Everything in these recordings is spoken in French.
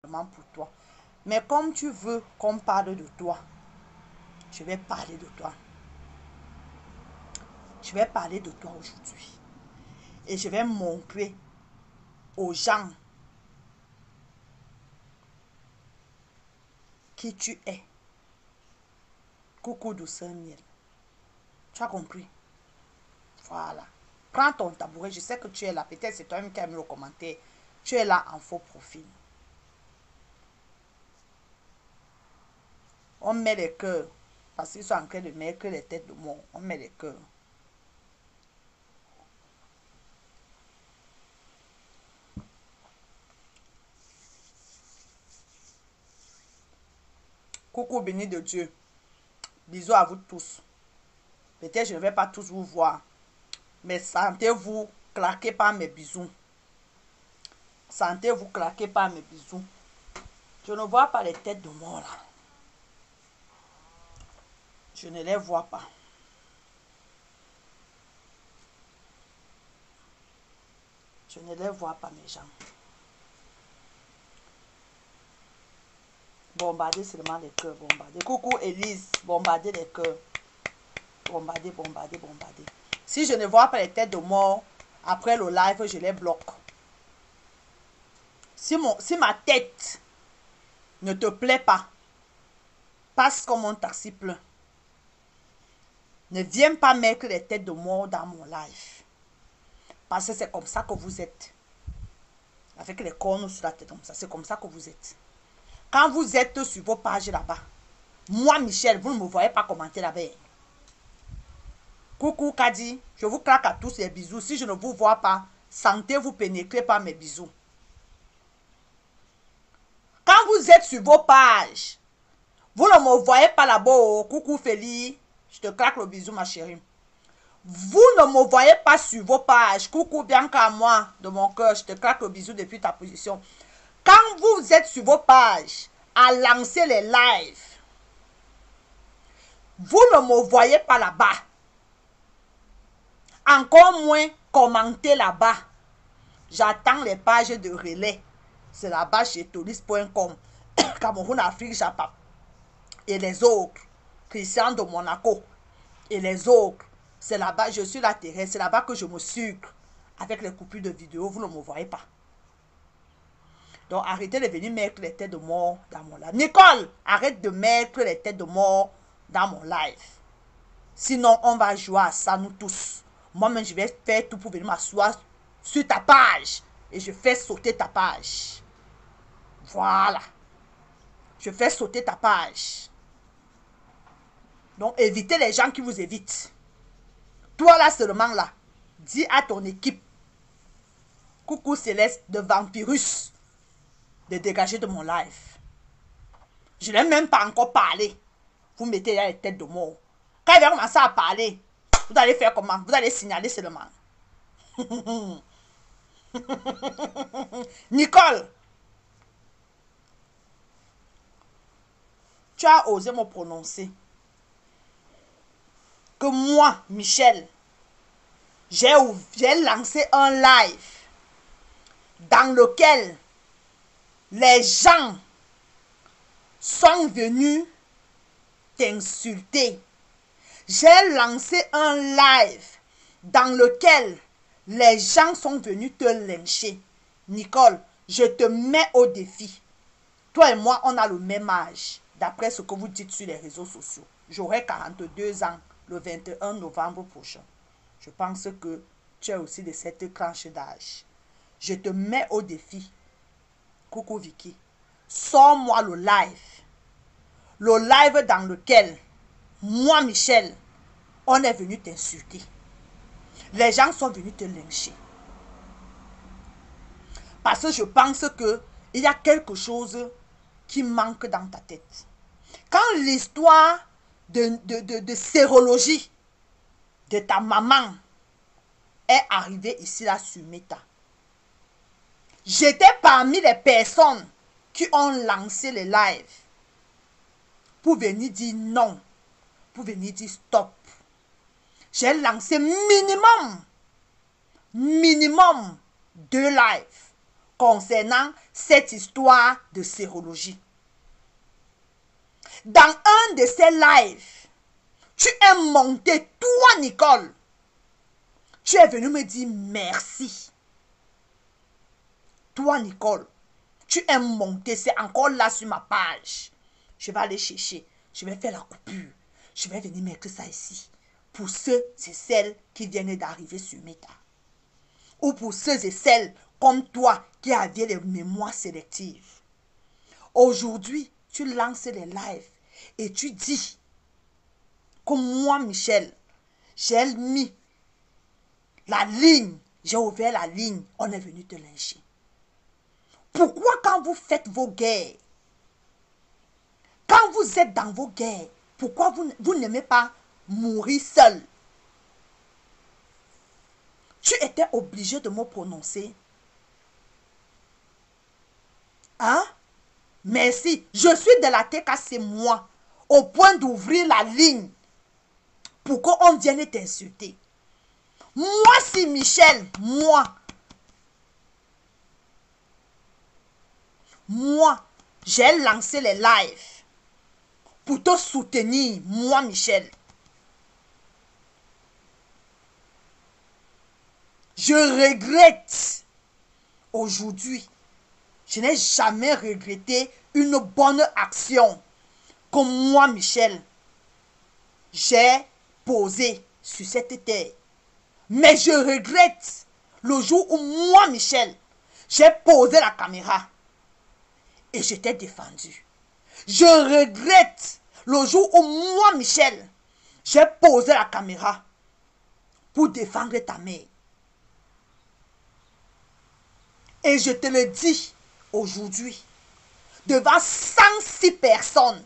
uniquement pour toi. Mais comme tu veux qu'on parle de toi, je vais parler de toi. Je vais parler de toi aujourd'hui. Et je vais montrer aux gens qui tu es. Coucou douceur miel. Tu as compris? Voilà. Prends ton tabouret. Je sais que tu es là. Peut-être c'est toi-même qui as mis le commentaire. Tu es là en faux profil. On met les cœurs. Parce qu'ils sont en train de mettre les têtes de mort. On met les cœurs. Coucou béni de Dieu. Bisous à vous tous. Peut-être je ne vais pas tous vous voir. Mais sentez-vous claquer par mes bisous. Sentez-vous claquer par mes bisous. Je ne vois pas les têtes de mort là. Je ne les vois pas. Je ne les vois pas, mes gens. Bombardez seulement les cœurs. Bombardez. Coucou Elise. Bombardez les cœurs. Bombardez, bombardez, bombardez. Si je ne vois pas les têtes de mort, après le live, je les bloque. Si ma tête ne te plaît pas, passe comme un taxi plein. Ne viens pas mettre les têtes de mort dans mon live. Parce que c'est comme ça que vous êtes. Avec les cornes sur la tête comme ça. C'est comme ça que vous êtes. Quand vous êtes sur vos pages là-bas, moi, Michel, vous ne me voyez pas commenter là-bas. Coucou Kadi, je vous claque à tous les bisous. Si je ne vous vois pas, sentez-vous pénétrer par mes bisous. Quand vous êtes sur vos pages, vous ne me voyez pas là-bas. Oh. Coucou Feli, je te claque le bisou ma chérie. Vous ne me voyez pas sur vos pages. Coucou Bianca à moi, de mon cœur, je te claque le bisou depuis ta position. Quand vous êtes sur vos pages à lancer les lives, vous ne me voyez pas là-bas. Encore moins commenter là-bas. J'attends les pages de relais. C'est là-bas chez tolis.com, Cameroun, Afrique, Japon. Et les autres. Christian de Monaco. Et les autres. C'est là-bas, je suis la terrestre. C'est là-bas que je me sucre. Avec les coupures de vidéos, vous ne me voyez pas. Donc arrêtez de venir mettre les têtes de mort dans mon live. Nicole, arrête de mettre les têtes de mort dans mon live. Sinon, on va jouer à ça, nous tous. Moi-même, je vais faire tout pour venir m'asseoir sur ta page. Et je fais sauter ta page. Voilà. Je fais sauter ta page. Donc, évitez les gens qui vous évitent. Toi, là, seulement, là, dis à ton équipe, coucou Céleste de Vampirus, de dégager de mon live. Je n'ai même pas encore parlé. Vous mettez là les têtes de mort. Quand il va commencer à parler, vous allez faire comment? Vous allez signaler seulement. Nicole, tu as osé me prononcer que moi, Michel, j'ai lancé un live dans lequel les gens sont venus t'insulter. J'ai lancé un live dans lequel les gens sont venus te lyncher. Nicole, je te mets au défi. Toi et moi, on a le même âge, d'après ce que vous dites sur les réseaux sociaux. J'aurai 42 ans le 21 novembre prochain. Je pense que tu es aussi de cette tranche d'âge. Je te mets au défi. Coucou Vicky. Sors-moi le live. Le live dans lequel, moi, Michel, on est venu t'insulter. Les gens sont venus te lyncher. Parce que je pense que il y a quelque chose qui manque dans ta tête. Quand l'histoire de sérologie de ta maman est arrivée ici là sur Meta, j'étais parmi les personnes qui ont lancé les lives pour venir dire non, pour venir dire stop. J'ai lancé minimum 2 lives concernant cette histoire de sérologie. Dans un de ces lives, tu es monté, toi Nicole, tu es venu me dire merci. Toi Nicole, tu es monté, c'est encore là sur ma page. Je vais aller chercher, je vais faire la coupure, je vais venir mettre ça ici. Pour ceux et celles qui viennent d'arriver sur Meta. Ou pour ceux et celles comme toi qui avaient les mémoires sélectives. Aujourd'hui, tu lances les lives et tu dis que moi, Michel, j'ai mis la ligne, j'ai ouvert la ligne, on est venu te lyncher. Pourquoi quand vous faites vos guerres, quand vous êtes dans vos guerres, pourquoi vous n'aimez pas mourir seul? Tu étais obligé de me prononcer. Hein? Merci. Je suis de la TK, c'est moi. Au point d'ouvrir la ligne pour qu'on vienne t'insulter. Moi, si Michel, moi, j'ai lancé les lives pour te soutenir, moi, Michel. Je regrette aujourd'hui. Je n'ai jamais regretté une bonne action comme moi, Michel, j'ai posé sur cette terre. Mais je regrette le jour où moi, Michel, j'ai posé la caméra et je t'ai défendu. Je regrette le jour où moi, Michel, j'ai posé la caméra pour défendre ta mère. Et je te le dis aujourd'hui, devant 106 personnes,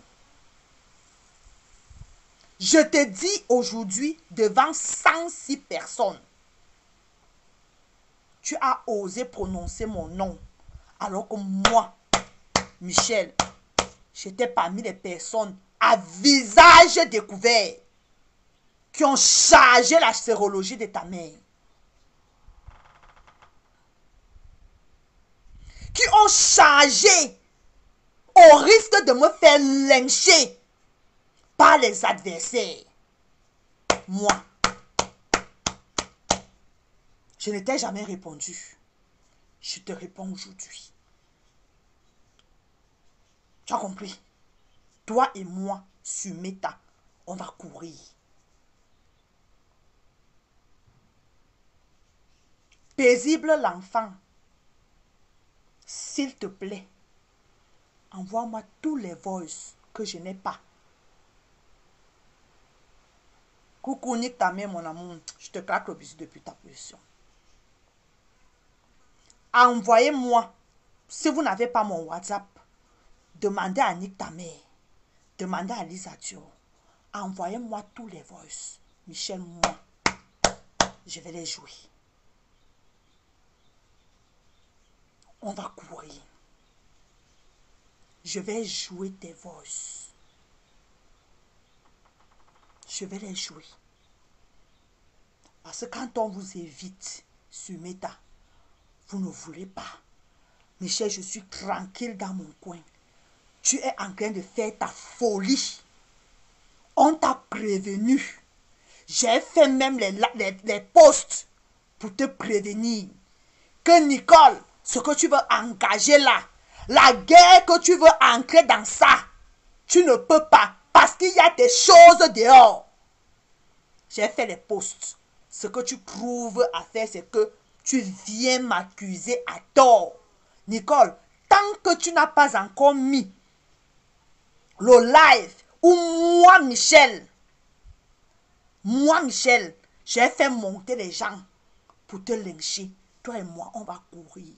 je te dis aujourd'hui, devant 106 personnes, tu as osé prononcer mon nom, alors que moi, Michel, j'étais parmi les personnes à visage découvert qui ont chargé la sérologie de ta mère. Qui ont chargé au risque de me faire lyncher par les adversaires. Moi, je ne t'ai jamais répondu. Je te réponds aujourd'hui. Tu as compris? Toi et moi, sur Meta, on va courir. Paisible l'enfant, s'il te plaît, envoie-moi tous les voices que je n'ai pas. Coucou, nique ta mère, mon amour. Je te claque le bisou depuis ta position. Envoyez-moi, si vous n'avez pas mon WhatsApp, demandez à Nick ta mère, demandez à Lisa Dio. Envoyez-moi tous les voices. Michel, moi, je vais les jouer. On va courir. Je vais jouer tes voices. Je vais les jouer. Parce que quand on vous évite sur Meta, vous ne voulez pas. Michel, je suis tranquille dans mon coin. Tu es en train de faire ta folie. On t'a prévenu. J'ai fait même les posts pour te prévenir que Nicole, ce que tu veux engager là, la guerre que tu veux ancrer dans ça, tu ne peux pas parce qu'il y a des choses dehors. J'ai fait les posts. Ce que tu trouves à faire, c'est que tu viens m'accuser à tort. Nicole, tant que tu n'as pas encore mis le live où moi, Michel, j'ai fait monter les gens pour te lyncher. Toi et moi, on va courir.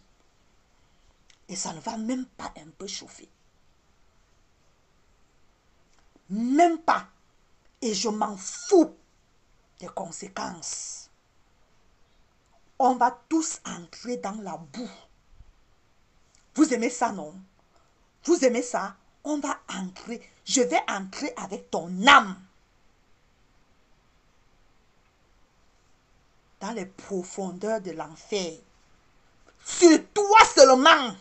Et ça ne va même pas un peu chauffer. Même pas. Et je m'en fous des conséquences. On va tous entrer dans la boue. Vous aimez ça, non? Vous aimez ça? On va entrer. Je vais entrer avec ton âme dans les profondeurs de l'enfer. sur toi seulement,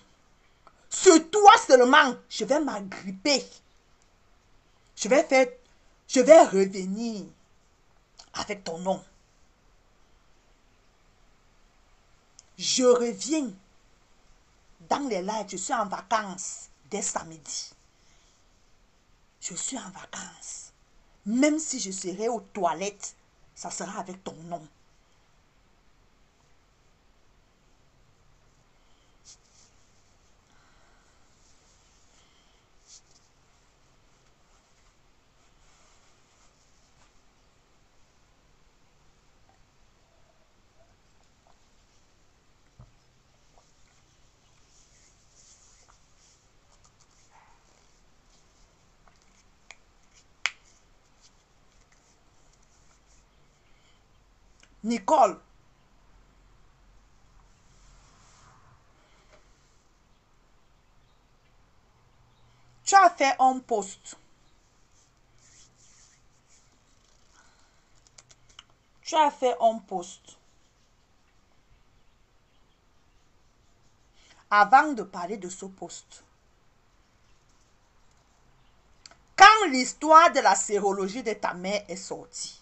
je vais m'agripper. Je vais revenir avec ton nom. Je reviens dans les lives. Je suis en vacances dès samedi. Je suis en vacances. Même si je serai aux toilettes, ça sera avec ton nom. Nicole, tu as fait un post. Tu as fait un post. Avant de parler de ce post, quand l'histoire de la sérologie de ta mère est sortie,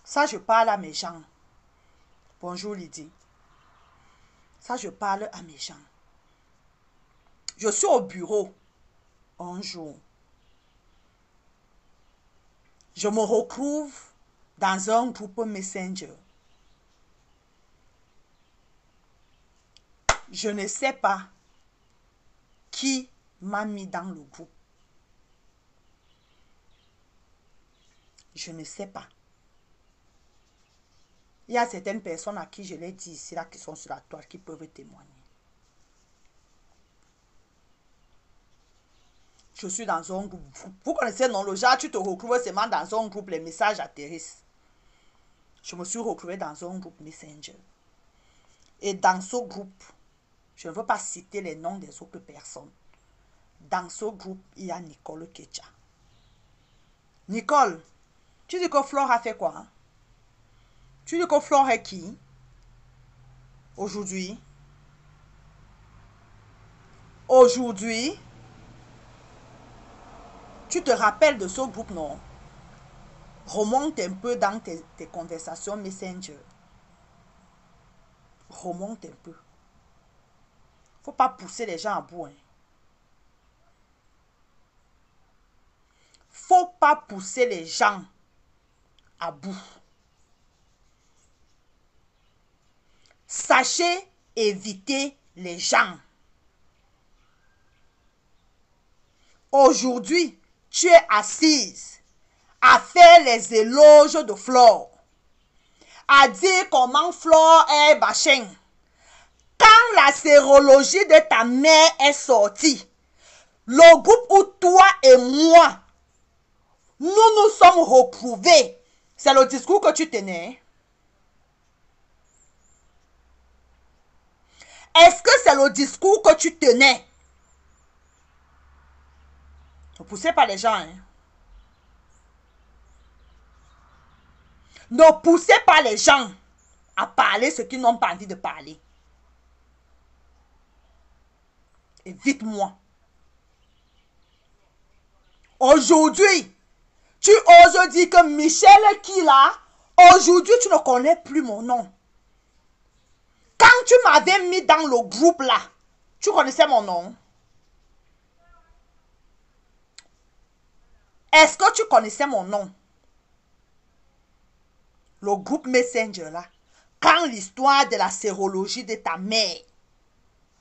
ça je parle à mes gens. Bonjour Lydie. Ça je parle à mes gens. Je suis au bureau un jour. Je me retrouve dans un groupe Messenger. Je ne sais pas qui m'a mis dans le groupe. Je ne sais pas. Il y a certaines personnes à qui je l'ai dit ici, là, qui sont sur la toile, qui peuvent témoigner. Je suis dans un groupe. Vous connaissez, non, le genre, tu te retrouves seulement dans un groupe, les messages atterrissent. Je me suis retrouvée dans un groupe Messenger. Et dans ce groupe, je ne veux pas citer les noms des autres personnes. Dans ce groupe, il y a Nicole Ketcha. Nicole, tu dis que Flore a fait quoi? Hein? Tu dis que Flore est qui? Aujourd'hui? Aujourd'hui? Tu te rappelles de ce groupe, non? Remonte un peu dans tes conversations Messenger. Remonte un peu. Faut pas pousser les gens à bout. Hein. Faut pas pousser les gens à bout. Sachez éviter les gens. Aujourd'hui, tu es assise à faire les éloges de Flore, à dire comment Flore est bachin. Quand la sérologie de ta mère est sortie, le groupe où toi et moi, nous sommes retrouvés, c'est le discours que tu tenais. Est-ce que c'est le discours que tu tenais? Ne poussez pas les gens. Hein. Ne poussez pas les gens à parler ce qu'ils n'ont pas envie de parler. Évite-moi. Aujourd'hui, tu oses dire que Michel qui là, aujourd'hui tu ne connais plus mon nom. Quand tu m'avais mis dans le groupe là, tu connaissais mon nom? Est-ce que tu connaissais mon nom? Le groupe Messenger là, quand l'histoire de la sérologie de ta mère,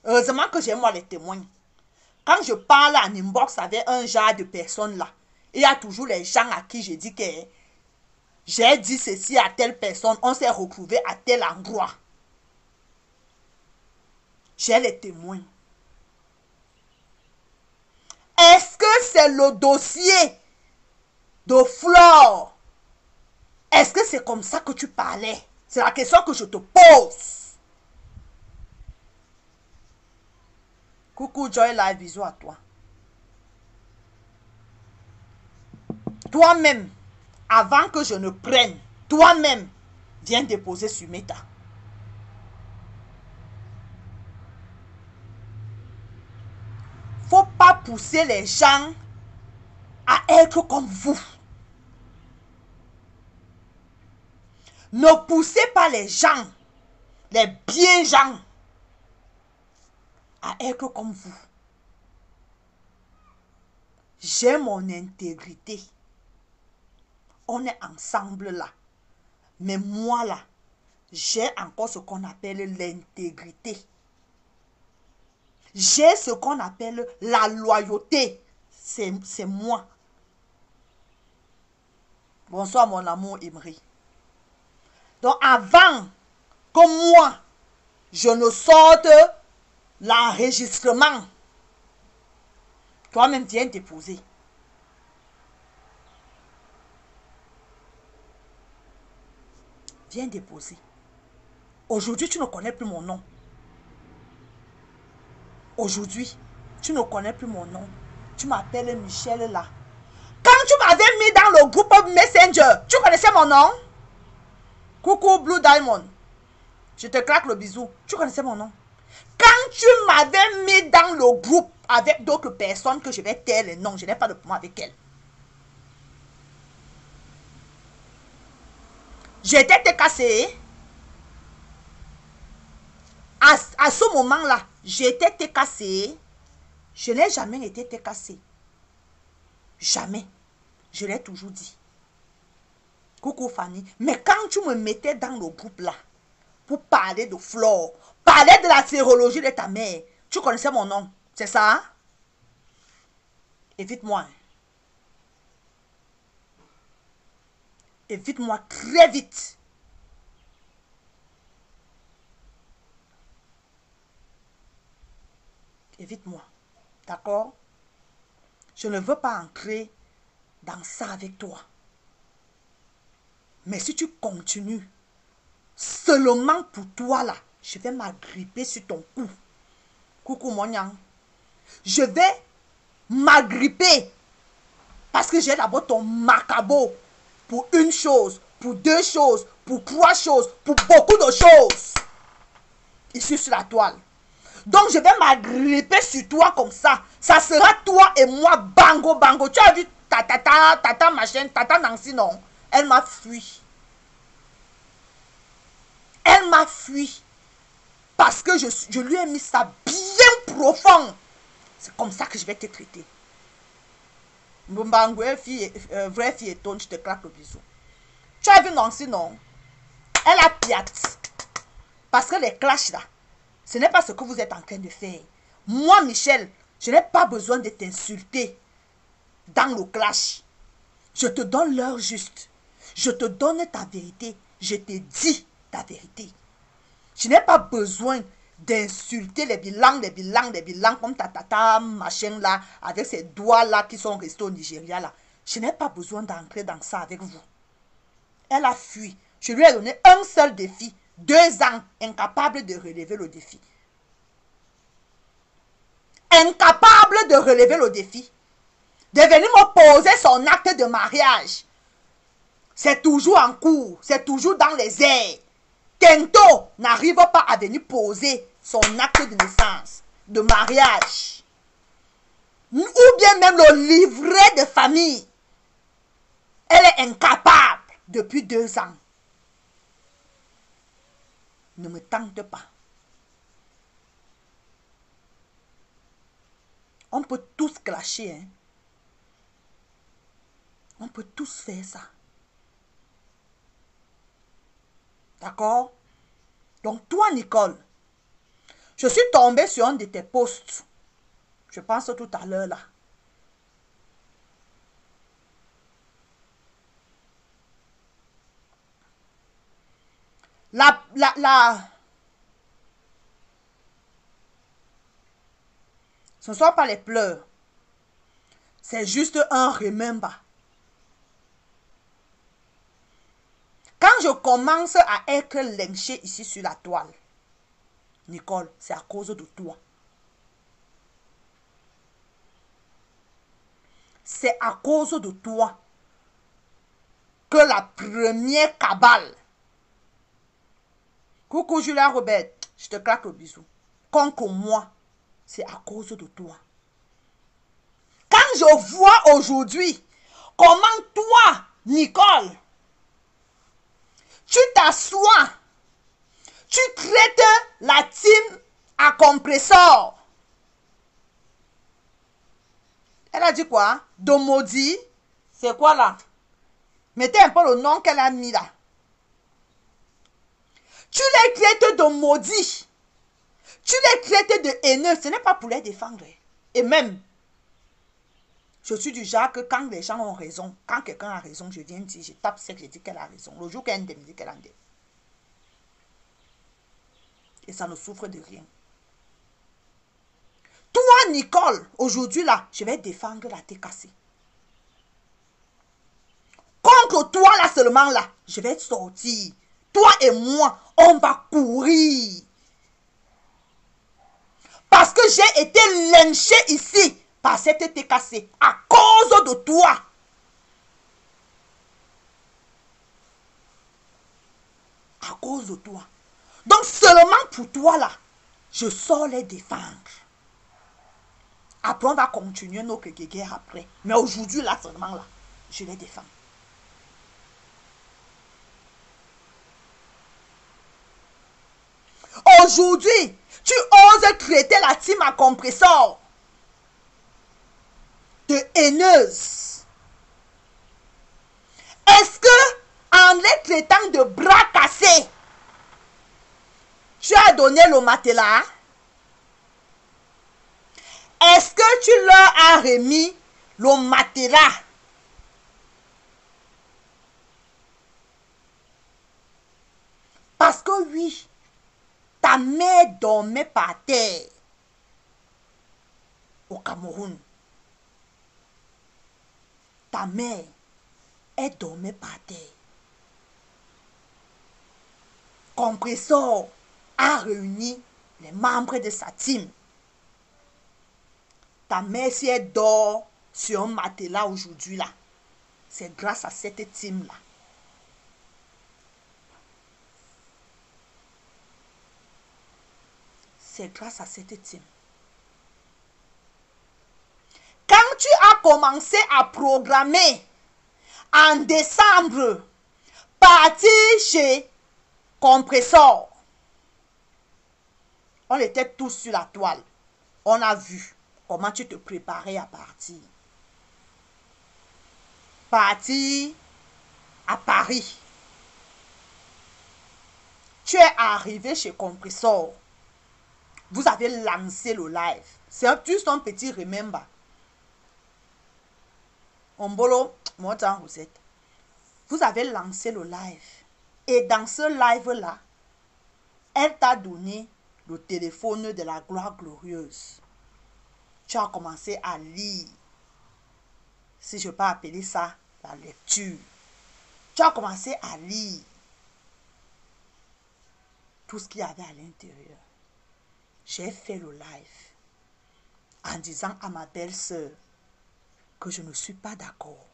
heureusement que j'ai moi les témoins. Quand je parle en inbox avec un genre de personnes là, il y a toujours les gens à qui je dis que j'ai dit ceci à telle personne, on s'est retrouvé à tel endroit. J'ai les témoins. Est-ce que c'est le dossier de Flore? Est-ce que c'est comme ça que tu parlais? C'est la question que je te pose. Coucou Joy Live, bisous à toi. Toi-même, avant que je ne prenne, toi-même, Viens déposer sur Meta. Faut pas pousser les gens à être comme vous. Ne poussez pas les gens, les bien gens, à être comme vous. J'ai mon intégrité. On est ensemble là. Mais moi là, j'ai encore ce qu'on appelle l'intégrité. J'ai ce qu'on appelle la loyauté. C'est moi. Bonsoir mon amour Imri. Donc avant que moi, je ne sorte l'enregistrement, toi-même viens déposer. Viens déposer. Aujourd'hui, tu ne connais plus mon nom. Aujourd'hui, tu ne connais plus mon nom. Tu m'appelles Michel là. Quand tu m'avais mis dans le groupe Messenger, tu connaissais mon nom? Coucou Blue Diamond. Je te claque le bisou. Tu connaissais mon nom? Quand tu m'avais mis dans le groupe avec d'autres personnes que je vais taire les noms, je n'ai pas de problème avec elles. J'étais TKC. À ce moment-là, j'étais TKC. Je n'ai jamais été TKC. Jamais. Je l'ai toujours dit. Coucou Fanny. Mais quand tu me mettais dans le groupe là, pour parler de Flore, parler de la sérologie de ta mère, tu connaissais mon nom. C'est ça? Hein? Évite-moi. Évite-moi très vite. Évite-moi. D'accord? Je ne veux pas entrer dans ça avec toi. Mais si tu continues, seulement pour toi là, je vais m'agripper sur ton cou. Coucou mon yang. Je vais m'agripper parce que j'ai d'abord ton macabo pour une chose, pour deux choses, pour trois choses, pour beaucoup de choses. Ici sur la toile. Donc je vais m'agripper sur toi comme ça. Ça sera toi et moi bango bango. Tu as vu tata machin, tata Nancy non. Elle m'a fui. Elle m'a fui. Parce que je lui ai mis ça bien profond. C'est comme ça que je vais te traiter. Mbambango, vraie fille étonne, je te claque le bisou. Tu as vu Nancy, non? Elle a piate. Parce que les clashs là, ce n'est pas ce que vous êtes en train de faire. Moi, Michel, je n'ai pas besoin de t'insulter dans le clash. Je te donne l'heure juste. Je te donne ta vérité. Je te dis ta vérité. Je n'ai pas besoin d'insulter les bilans comme ta tata machin là, avec ces doigts là qui sont restés au Nigeria là. Je n'ai pas besoin d'entrer dans ça avec vous. Elle a fui. Je lui ai donné un seul défi. 2 ans, incapable de relever le défi. Incapable de relever le défi. De venir me poser son acte de mariage. C'est toujours en cours. C'est toujours dans les airs. Tento n'arrive pas à venir poser son acte de naissance, de mariage. Ou bien même le livret de famille. Elle est incapable depuis 2 ans. Ne me tente pas. On peut tous clasher. Hein? On peut tous faire ça. D'accord? Donc toi, Nicole, je suis tombée sur un de tes posts. Je pense tout à l'heure là. Ce ne sont pas les pleurs. C'est juste un remember. Quand je commence à être lynchée ici sur la toile, Nicole, c'est à cause de toi. C'est à cause de toi que la première cabale Coucou Julia Robert, je te claque le bisou. Contre moi, c'est à cause de toi. Quand je vois aujourd'hui comment toi, Nicole, tu t'assois, tu traites la team à compresseur. Elle a dit quoi? De maudit. C'est quoi là? Mettez un peu le nom qu'elle a mis là. Tu les traites de maudits. Tu les traites de haineux. Ce n'est pas pour les défendre. Et même, je suis du genre que quand les gens ont raison, quand quelqu'un a raison, je viens dire, je tape sec, je dis qu'elle a raison. Le jour qu'elle indemnise, qu'elle indemnise. Et ça ne souffre de rien. Toi, Nicole, aujourd'hui là, je vais défendre la TKC. Contre toi là seulement là, je vais sortir. Toi et moi, on va courir. Parce que j'ai été lynché ici par cette TKC à cause de toi. À cause de toi. Donc seulement pour toi là, je sors les défendre. Après on va continuer nos guerres après. Mais aujourd'hui là seulement là, je les défends. Aujourd'hui, tu oses traiter la team à compresseur de haineuse. Est-ce que en les traitant de bras cassés, tu as donné le matelas? Est-ce que tu leur as remis le matelas? Parce que oui, ta mère dormait par terre au Cameroun. Ta mère, elle dormait par terre. Compresseur a réuni les membres de sa team. Ta mère, si elle dort sur un matelas aujourd'hui là, c'est grâce à cette team là. C'est grâce à cette team. Quand tu as commencé à programmer en décembre, partir chez Compresseur, on était tous sur la toile. On a vu comment tu te préparais à partir. Partir à Paris. Tu es arrivé chez Compresseur. Vous avez lancé le live. C'est juste un petit remember. Ombolo, moi dans vous êtes. Vous avez lancé le live. Et dans ce live-là, elle t'a donné le téléphone de la gloire glorieuse. Tu as commencé à lire. Si je peux appeler ça la lecture. Tu as commencé à lire tout ce qu'il y avait à l'intérieur. J'ai fait le live en disant à ma belle-sœur que je ne suis pas d'accord.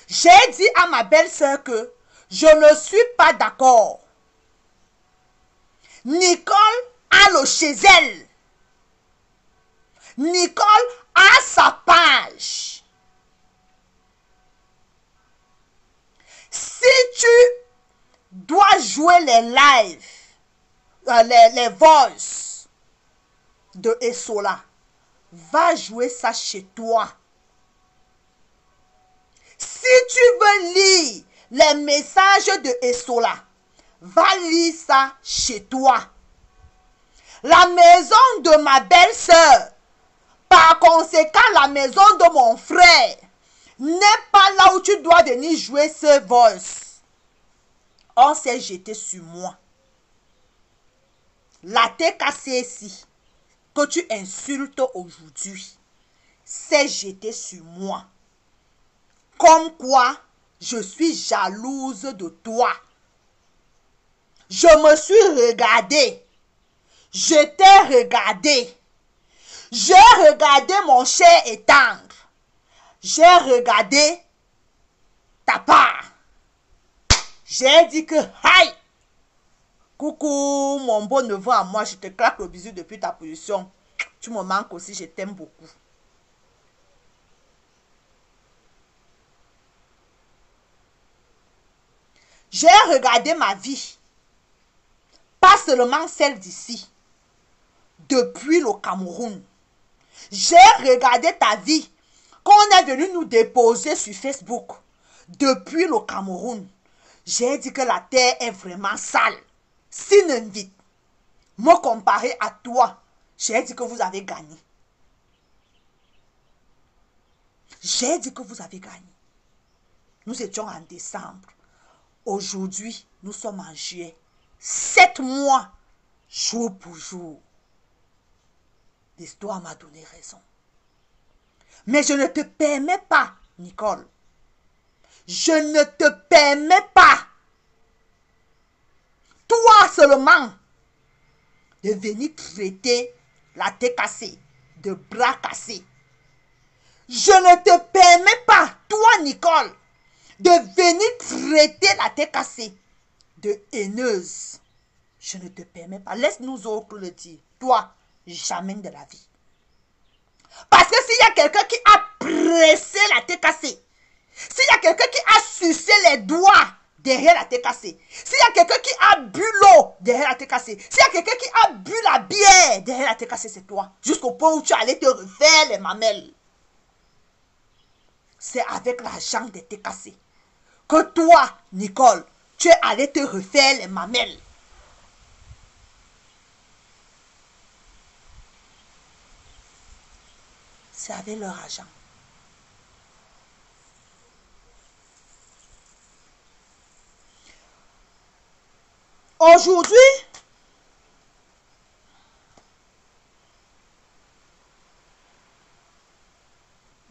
J'ai dit à ma belle-sœur que je ne suis pas d'accord. Nicole a le chez elle. Nicole a sa page. Si tu dois jouer les lives, les voices de Esola, va jouer ça chez toi. Si tu veux lire les messages de Esola, va lire ça chez toi. La maison de ma belle-sœur, par conséquent la maison de mon frère, n'est pas là où tu dois venir jouer ce voice. On s'est jeté sur moi. La TKCC que tu insultes aujourd'hui s'est jeté sur moi. Comme quoi, je suis jalouse de toi. Je me suis regardée. Je t'ai regardé. J'ai regardé mon cher et tendre. J'ai regardé ta part. J'ai dit que, aïe, coucou mon beau neveu à moi, je te claque le bisou depuis ta position. Tu me manques aussi, je t'aime beaucoup. J'ai regardé ma vie, pas seulement celle d'ici, depuis le Cameroun. J'ai regardé ta vie qu'on est venu nous déposer sur Facebook depuis le Cameroun. J'ai dit que la terre est vraiment sale. S'il me comparer à toi, j'ai dit que vous avez gagné. J'ai dit que vous avez gagné. Nous étions en décembre. Aujourd'hui, nous sommes en juillet. 7 mois, jour pour jour. L'histoire m'a donné raison. Mais je ne te permets pas, Nicole. Je ne te permets pas, toi seulement, de venir traiter la tête cassée, de bras cassés. Je ne te permets pas, toi, Nicole, de venir traiter la tête cassée de haineuse. Je ne te permets pas. Laisse-nous autres le dire. Toi, jamais de la vie. Parce que s'il y a quelqu'un qui a pressé la tête cassée, s'il y a quelqu'un qui a sucé les doigts derrière la tête cassée, s'il y a quelqu'un qui a bu l'eau derrière la tête cassée, s'il y a quelqu'un qui a bu la bière derrière la tête cassée, c'est toi. Jusqu'au point où tu allais te refaire les mamelles. C'est avec l'argent de tête cassée que toi, Nicole, tu es allé te refaire les mamelles. C'est avec leur argent. Aujourd'hui,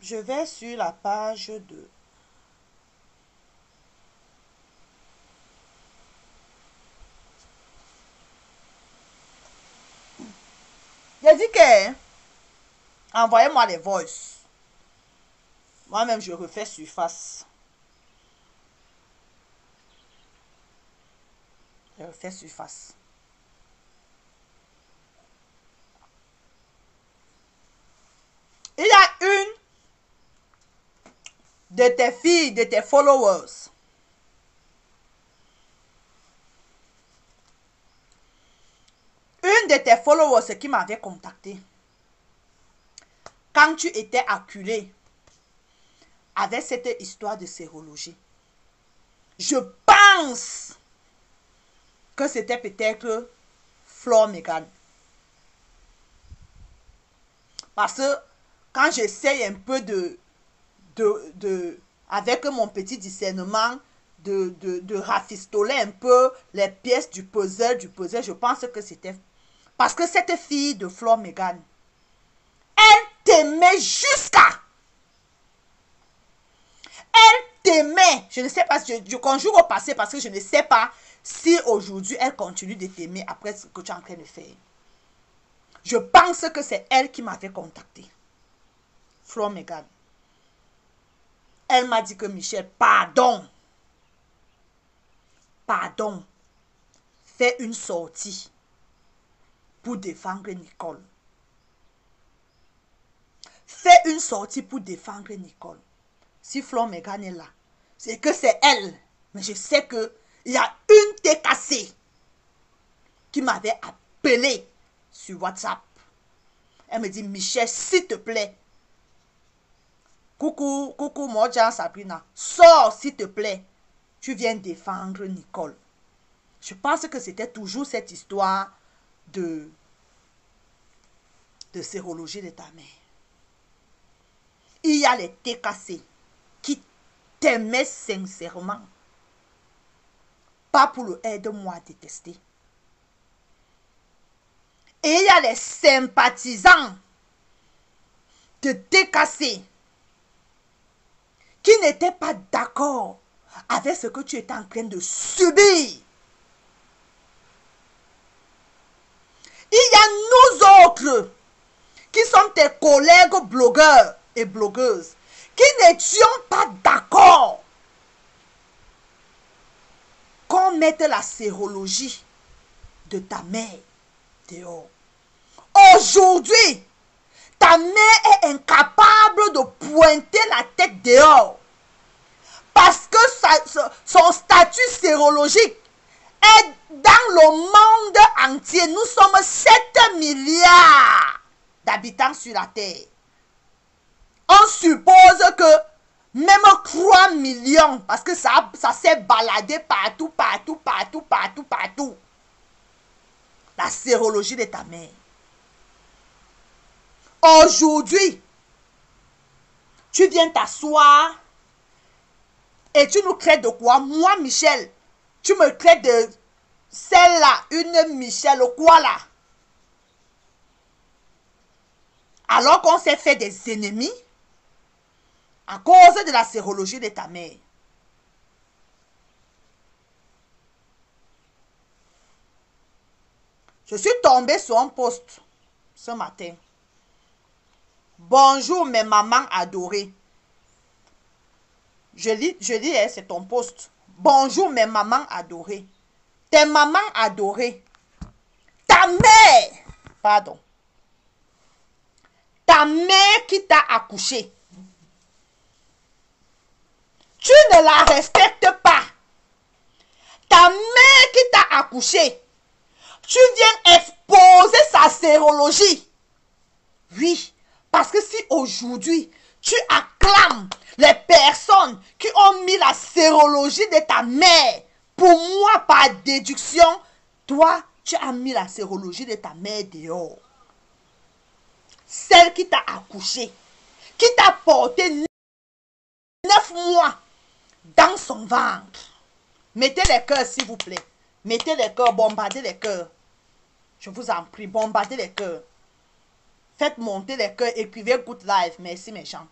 je vais sur la page 2. J'ai dit que envoyez-moi les voices. Moi-même, je refais surface. Je refais surface. Il y a une de tes filles, de tes followers, une de tes followers qui m'avait contacté quand tu étais acculé avec cette histoire de sérologie. Je pense que c'était peut-être Flor Megan. Parce que quand j'essaye un peu avec mon petit discernement, de rafistoler un peu les pièces du puzzle, je pense que c'était... Parce que cette fille de Flor Megan, elle t'aimait jusqu'à... Elle t'aimait. Je ne sais pas, je conjugue au passé parce que je ne sais pas si aujourd'hui elle continue de t'aimer après ce que tu es en train de faire. Je pense que c'est elle qui m'avait contacté. Flor Megan. Elle m'a dit que Michel, pardon. Pardon. Fais une sortie pour défendre Nicole. Fais une sortie pour défendre Nicole. Si Flor Megan est là, c'est que c'est elle. Mais je sais qu'il y a une tête cassée qui m'avait appelé sur WhatsApp. Elle me dit, Michel, s'il te plaît. Coucou, Modja Sabrina. Sors, s'il te plaît. Tu viens défendre Nicole. Je pense que c'était toujours cette histoire de sérologie de ta mère. Il y a les têtes cassées qui t'aimaient sincèrement. Pas pour le aide-moi à détester. Et il y a les sympathisants de têtes cassées qui n'étaient pas d'accord avec ce que tu étais en train de subir. Il y a nous autres qui sommes tes collègues blogueurs et blogueuses qui n'étions pas d'accord mettre la sérologie de ta mère dehors. Aujourd'hui, ta mère est incapable de pointer la tête dehors. Parce que son statut sérologique est dans le monde entier. Nous sommes 7 milliards d'habitants sur la terre. On suppose que même 3 millions, parce que ça s'est baladé partout. La sérologie de ta mère. Aujourd'hui, tu viens t'asseoir et tu nous crées de quoi? Moi, Michel, tu me crées de celle-là, une Michel, quoi là? Alors qu'on s'est fait des ennemis à cause de la sérologie de ta mère. Je suis tombée sur un post ce matin. Bonjour mes mamans adorées. Je lis, c'est ton post. Bonjour mes mamans adorées. Tes mamans adorées. Ta mère, pardon. Ta mère qui t'a accouché. Tu ne la respectes pas. Ta mère qui t'a accouché. Tu viens exposer sa sérologie. Oui, parce que si aujourd'hui, tu acclames les personnes qui ont mis la sérologie de ta mère, pour moi, par déduction, toi, tu as mis la sérologie de ta mère dehors. Celle qui t'a accouché, qui t'a porté 9 mois dans son ventre. Mettez les cœurs, s'il vous plaît. Mettez les cœurs, bombardez les cœurs. Je vous en prie, bombardez les cœurs. Faites monter les cœurs, écrivez good life. Merci mes gens.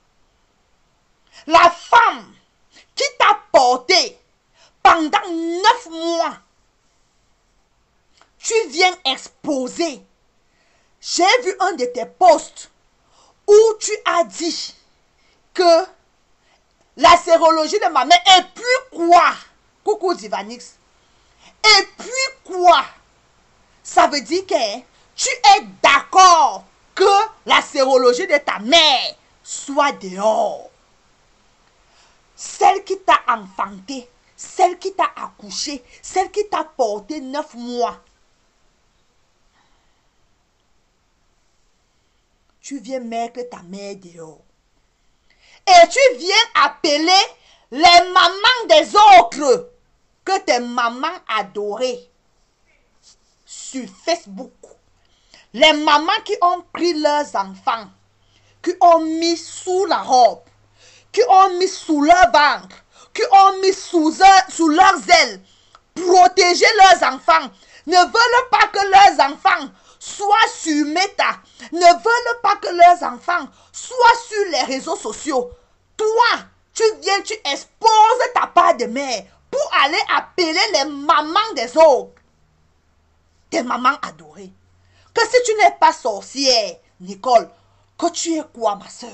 La femme qui t'a porté pendant 9 mois, tu viens exposer. J'ai vu un de tes posts où tu as dit que la sérologie de ma mère, et puis quoi? Coucou Divanix. Et puis quoi? Ça veut dire que tu es d'accord que la sérologie de ta mère soit dehors. Celle qui t'a enfanté, celle qui t'a accouché, celle qui t'a porté 9 mois. Tu viens mettre ta mère dehors. Et tu viens appeler les mamans des autres que tes mamans adorées sur Facebook. Les mamans qui ont pris leurs enfants, qui ont mis sous la robe, qui ont mis sous leur ventre, qui ont mis sous leurs ailes, protéger leurs enfants, ne veulent pas que leurs enfants soient sur Meta, ne veulent pas que leurs enfants soient sur les réseaux sociaux. Toi, tu viens, tu exposes ta part de mère pour aller appeler les mamans des autres. Tes mamans adorées. Que si tu n'es pas sorcière, Nicole, que tu es quoi, ma soeur?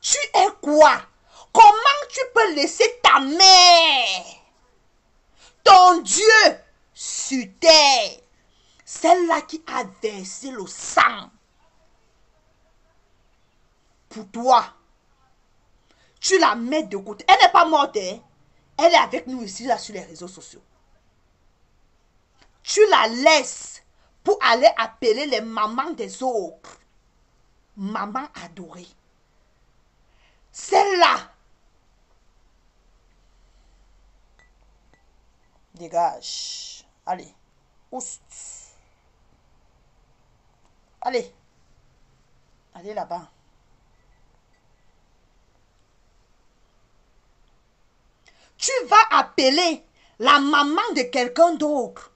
Tu es quoi? Comment tu peux laisser ta mère, ton Dieu, sur terre, celle-là qui a versé le sang pour toi, tu la mets de côté. Elle n'est pas morte, hein? Elle est avec nous ici, là, sur les réseaux sociaux. Tu la laisses pour aller appeler les mamans des autres. Maman adorée. Celle-là. Dégage. Allez. Oust. Allez. Allez là-bas. Tu vas appeler la maman de quelqu'un d'autre.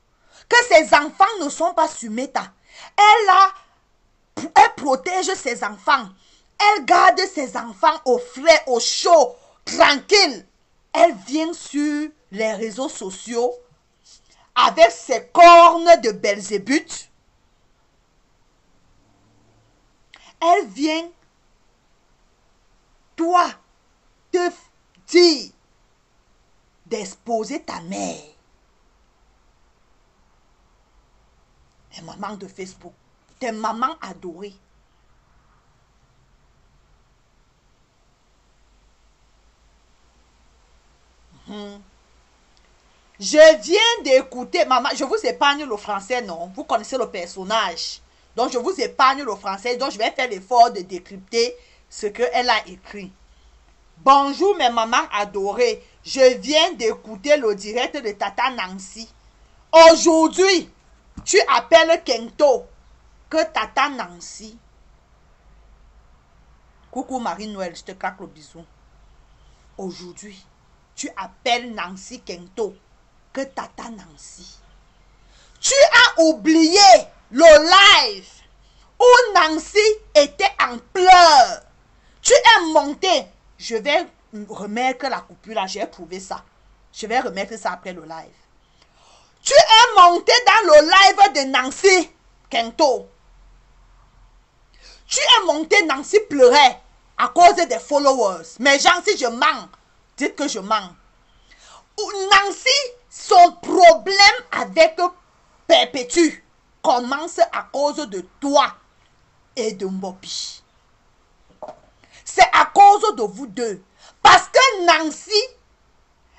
Que ses enfants ne sont pas sur Meta. Elle protège ses enfants. Elle garde ses enfants au frais, au chaud, tranquille. Elle vient sur les réseaux sociaux avec ses cornes de Belzébuth. Elle vient, toi, te dire d'exposer ta mère. Les mamans de Facebook, tes mamans adorées. Je viens d'écouter, maman, je vous épargne le français, non? Vous connaissez le personnage. Donc, je vous épargne le français. Donc, je vais faire l'effort de décrypter ce qu'elle a écrit. Bonjour, mes mamans adorées. Je viens d'écouter le direct de Tata Nancy. Aujourd'hui, tu appelles Kento que Tata Nancy. Coucou Marie-Noël, je te claque le bisou. Aujourd'hui, tu appelles Nancy Kento que Tata Nancy. Tu as oublié le live où Nancy était en pleurs. Tu es monté. Je vais remettre la coupure là, j'ai prouvé ça. Je vais remettre ça après le live. Tu es monté dans le live de Nancy Kento. Tu es monté, Nancy pleurait à cause des followers. Mais genre, si je mens, dites que je mens. Nancy, son problème avec Perpétue commence à cause de toi et de Mbopi. C'est à cause de vous deux. Parce que Nancy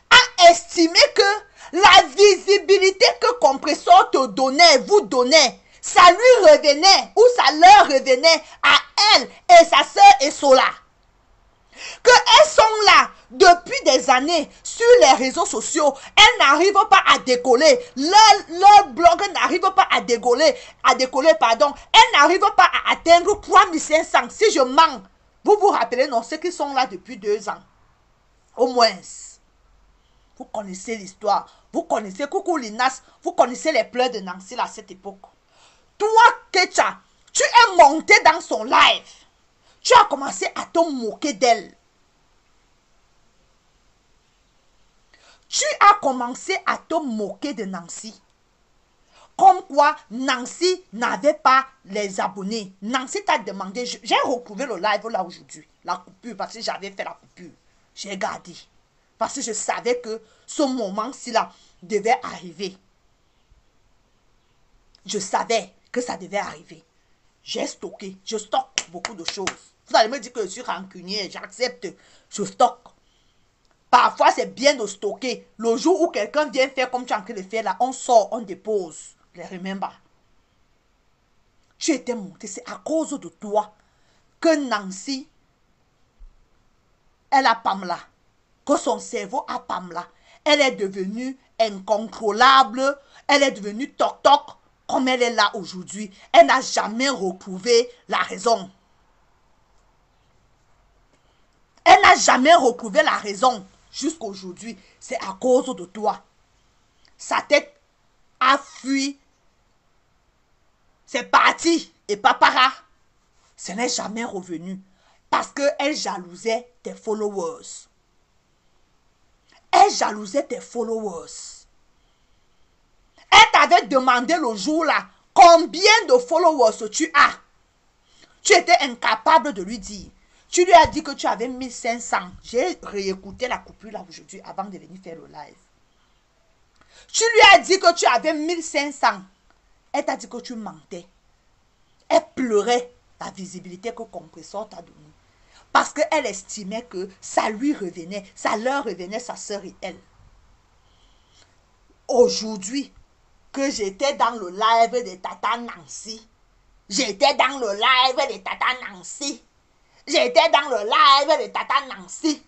a estimé que la visibilité que Compressor te donnait, vous donnait, ça lui revenait ou ça leur revenait à elle et sa soeur Essola. Qu'elles sont là depuis des années sur les réseaux sociaux. Elles n'arrivent pas à décoller. Leur blog n'arrive pas à décoller. Pardon. Elles n'arrivent pas à atteindre 3500. Si je mens, vous vous rappelez, non, ceux qui sont là depuis 2 ans. Au moins. Vous connaissez l'histoire. Vous connaissez Coucou Linas. Vous connaissez les pleurs de Nancy à cette époque. Toi, Kecha, tu es monté dans son live. Tu as commencé à te moquer d'elle. Tu as commencé à te moquer de Nancy. Comme quoi, Nancy n'avait pas les abonnés. Nancy t'a demandé, j'ai retrouvé le live là aujourd'hui, la coupure, parce que j'avais fait la coupure. J'ai gardé. Parce que je savais que ce moment-ci là devait arriver. Je savais que ça devait arriver. J'ai stocké, je stocke beaucoup de choses. Vous allez me dire que je suis rancunier, j'accepte, je stocke. Parfois, c'est bien de stocker. Le jour où quelqu'un vient faire comme tu es en train de faire là, on sort, on dépose. Les remember. Tu étais monté, c'est à cause de toi que Nancy, elle a Pamela, que son cerveau a Pamela. Elle est devenue incontrôlable, elle est devenue toc-toc comme elle est là aujourd'hui. Elle n'a jamais retrouvé la raison. Elle n'a jamais retrouvé la raison jusqu'à aujourd'hui. C'est à cause de toi. Sa tête a fui. C'est parti. Et papara, ce n'est jamais revenu. Parce qu'elle jalousait tes followers. Elle jalousait tes followers. Elle t'avait demandé le jour là, combien de followers tu as. Tu étais incapable de lui dire. Tu lui as dit que tu avais 1500. J'ai réécouté la coupure là aujourd'hui avant de venir faire le live. Tu lui as dit que tu avais 1500. Elle t'a dit que tu mentais. Elle pleurait la visibilité que Compressor t'a donnée. Parce qu'elle estimait que ça lui revenait, ça leur revenait, sa soeur et elle. Aujourd'hui, que j'étais dans le live de Tata Nancy. J'étais dans le live de Tata Nancy. J'étais dans le live de Tata Nancy.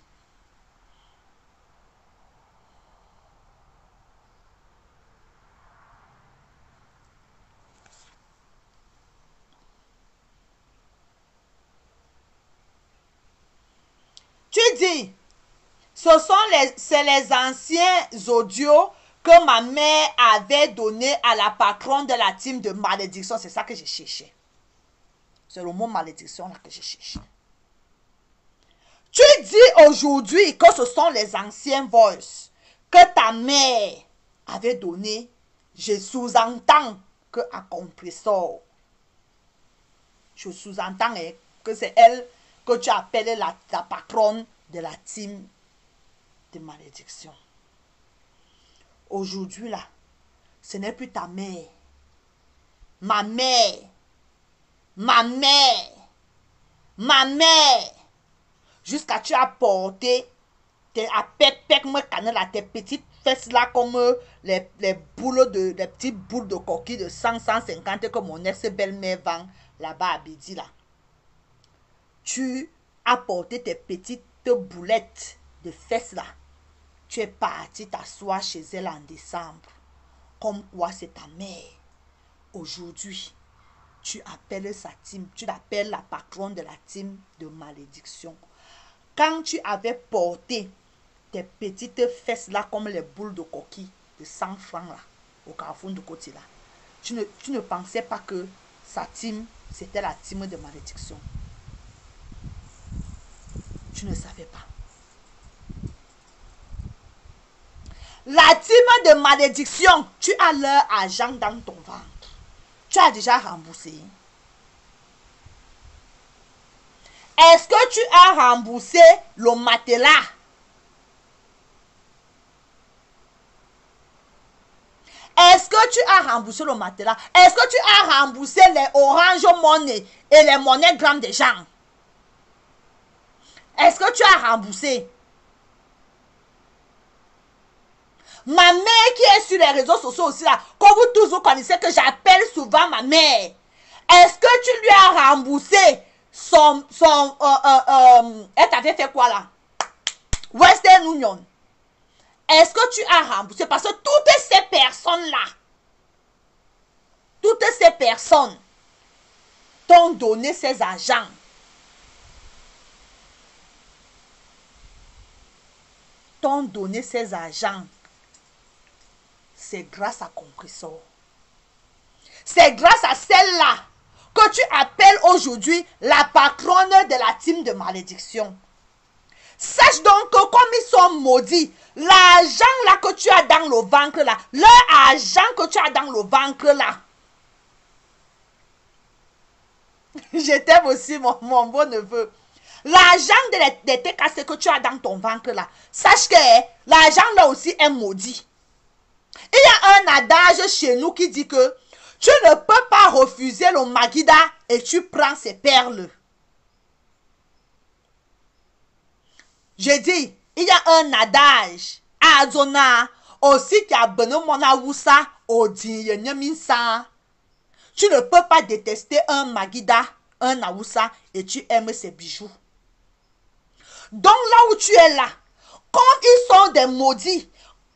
Tu dis, c'est les anciens audios que ma mère avait donné à la patronne de la team de malédiction. C'est ça que je cherchais. C'est le mot malédiction là que je cherchais. Tu dis aujourd'hui que ce sont les anciens voices que ta mère avait donné. Je sous-entends que à Compressor. Je sous-entends que c'est elle que tu appelles la patronne de la team de malédiction. Aujourd'hui, là, ce n'est plus ta mère. Ma mère. Ma mère. Ma mère. Jusqu'à tu as porté tes petites fesses là comme les boules de les petites boules de coquille de 150 que mon ex-belle-mère vend là-bas à Bidi là. Tu as porté tes petites boulettes de fesses là. Tu es parti t'asseoir chez elle en décembre. Comme quoi c'est ta mère. Aujourd'hui, tu appelles sa team. Tu l'appelles la patronne de la team de malédiction. Quand tu avais porté tes petites fesses là comme les boules de coquille de 100 francs là, au carrefour de côté là, tu ne pensais pas que sa team, c'était la team de malédiction. Tu ne savais pas. La team de malédiction, tu as leur argent dans ton ventre. Tu as déjà remboursé. Est-ce que tu as remboursé le matelas? Est-ce que tu as remboursé le matelas? Est-ce que tu as remboursé les Orange Money et les monnaies grammes des gens? Est-ce que tu as remboursé? Ma mère qui est sur les réseaux sociaux aussi là, comme vous tous vous connaissez que j'appelle souvent ma mère. Est-ce que tu lui as remboursé elle t'avait fait quoi là? Western Union. Est-ce que tu as remboursé? Parce que toutes ces personnes-là, toutes ces personnes t'ont donné ces argents. T'ont donné ces argents. C'est grâce à Compressor. C'est grâce à celle-là que tu appelles aujourd'hui la patronne de la team de malédiction. Sache donc que comme ils sont maudits, l'argent là que tu as dans le ventre là, leur argent que tu as dans le ventre là. Je t'aime aussi mon beau neveu. L'argent de tes cassés que tu as dans ton ventre là, sache que l'argent là aussi est maudit. Il y a un adage chez nous qui dit que tu ne peux pas refuser le Magida et tu prends ses perles. Je dis, il y a un adage à Azona aussi qui a bené mon awusa au dinyeminsa. Tu ne peux pas détester un Magida, un awusa et tu aimes ses bijoux. Donc là où tu es là, comme ils sont des maudits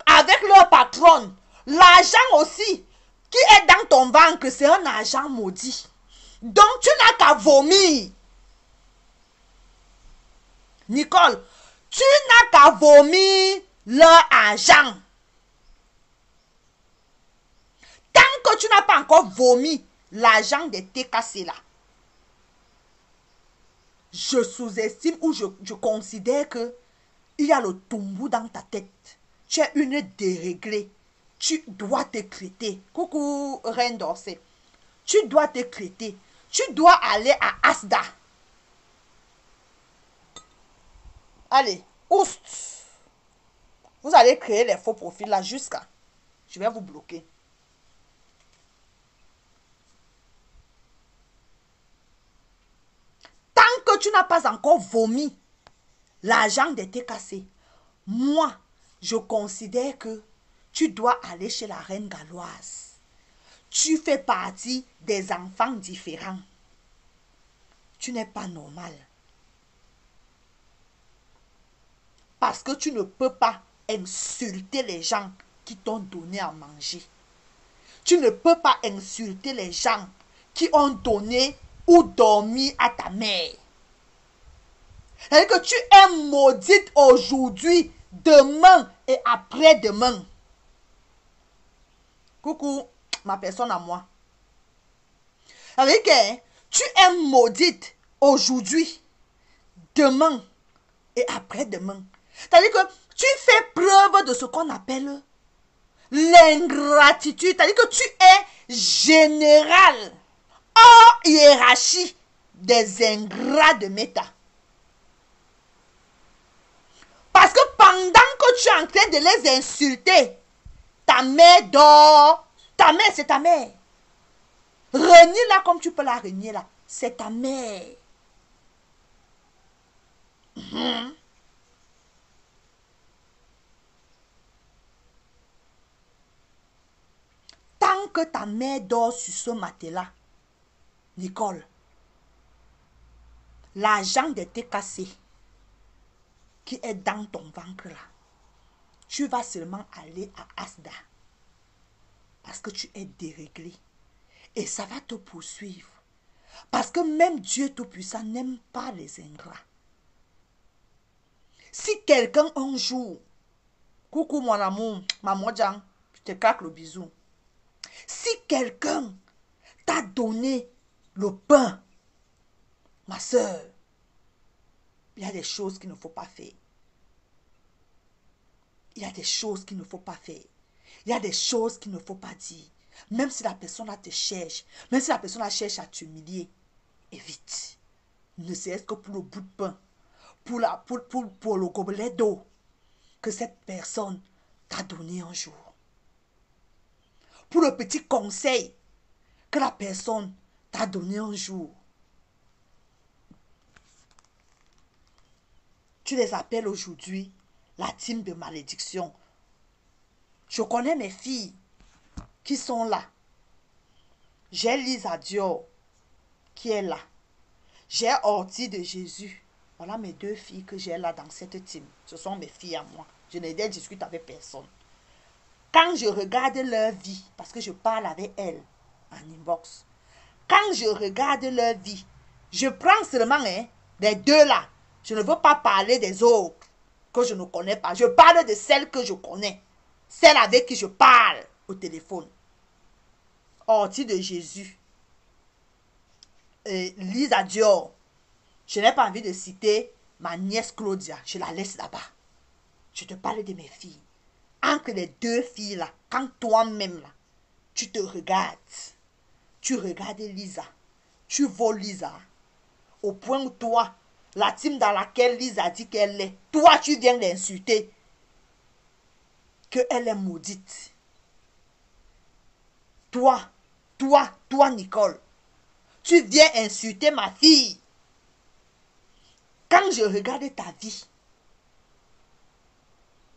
avec leur patronne, l'argent aussi qui est dans ton ventre, c'est un argent maudit. Donc tu n'as qu'à vomir. Nicole, tu n'as qu'à vomir leur argent. Tant que tu n'as pas encore vomi l'argent de tes cassés là, je sous-estime ou je considère que il y a le tombou dans ta tête. Tu es une déréglée. Tu dois te traiter. Coucou, Reine d'Orsay. Tu dois te traiter. Tu dois aller à Asda. Allez, oust. Vous allez créer les faux profils là jusqu'à... Je vais vous bloquer. Tant que tu n'as pas encore vomi l'argent de tes cassés, moi, je considère que tu dois aller chez la reine galloise. Tu fais partie des enfants différents. Tu n'es pas normal. Parce que tu ne peux pas insulter les gens qui t'ont donné à manger. Tu ne peux pas insulter les gens qui ont donné ou dormi à ta mère. C'est-à-dire que tu es maudite aujourd'hui, demain et après-demain. Coucou, ma personne à moi. C'est-à-dire que tu es maudite aujourd'hui, demain et après-demain. C'est-à-dire que tu fais preuve de ce qu'on appelle l'ingratitude. C'est-à-dire que tu es général hors hiérarchie des ingrats de méta. Parce que pendant que tu es en train de les insulter, ta mère dort. Ta mère, c'est ta mère. Renie-la comme tu peux la renier là. C'est ta mère. Tant que ta mère dort sur ce matelas, Nicole, l'argent de TKC qui est dans ton ventre là, tu vas seulement aller à Asda parce que tu es déréglé et ça va te poursuivre parce que même Dieu Tout-Puissant n'aime pas les ingrats. Si quelqu'un un jour, coucou mon amour, maman Djang, je te claque le bisou. Si quelqu'un t'a donné le pain, ma soeur, il y a des choses qu'il ne faut pas faire. Il y a des choses qu'il ne faut pas faire. Il y a des choses qu'il ne faut pas dire. Même si la personne là te cherche, même si la personne là cherche à t'humilier, évite. Ne serait-ce que pour le bout de pain, pour le gobelet d'eau que cette personne t'a donné un jour. Pour le petit conseil que la personne t'a donné un jour. Tu les appelles aujourd'hui la team de malédiction. Je connais mes filles qui sont là. J'ai Lisa Dior qui est là. J'ai Ortie de Jésus. Voilà mes deux filles que j'ai là dans cette team. Ce sont mes filles à moi. Je n'ai discuté avec personne. Quand je regarde leur vie, parce que je parle avec elles en inbox, quand je regarde leur vie, je prends seulement les deux là. Je ne veux pas parler des autres que je ne connais pas. Je parle de celles que je connais. Celles avec qui je parle au téléphone. Ortie de Jésus. Lisa Dior. Je n'ai pas envie de citer ma nièce Claudia. Je la laisse là-bas. Je te parle de mes filles. Entre les deux filles là, quand toi-même là, tu te regardes. Tu regardes Lisa. Tu vois Lisa. Au point où toi, la team dans laquelle Lisa dit qu'elle est, toi tu viens l'insulter. Qu'elle est maudite. Toi Nicole. Tu viens insulter ma fille. Quand je regarde ta vie,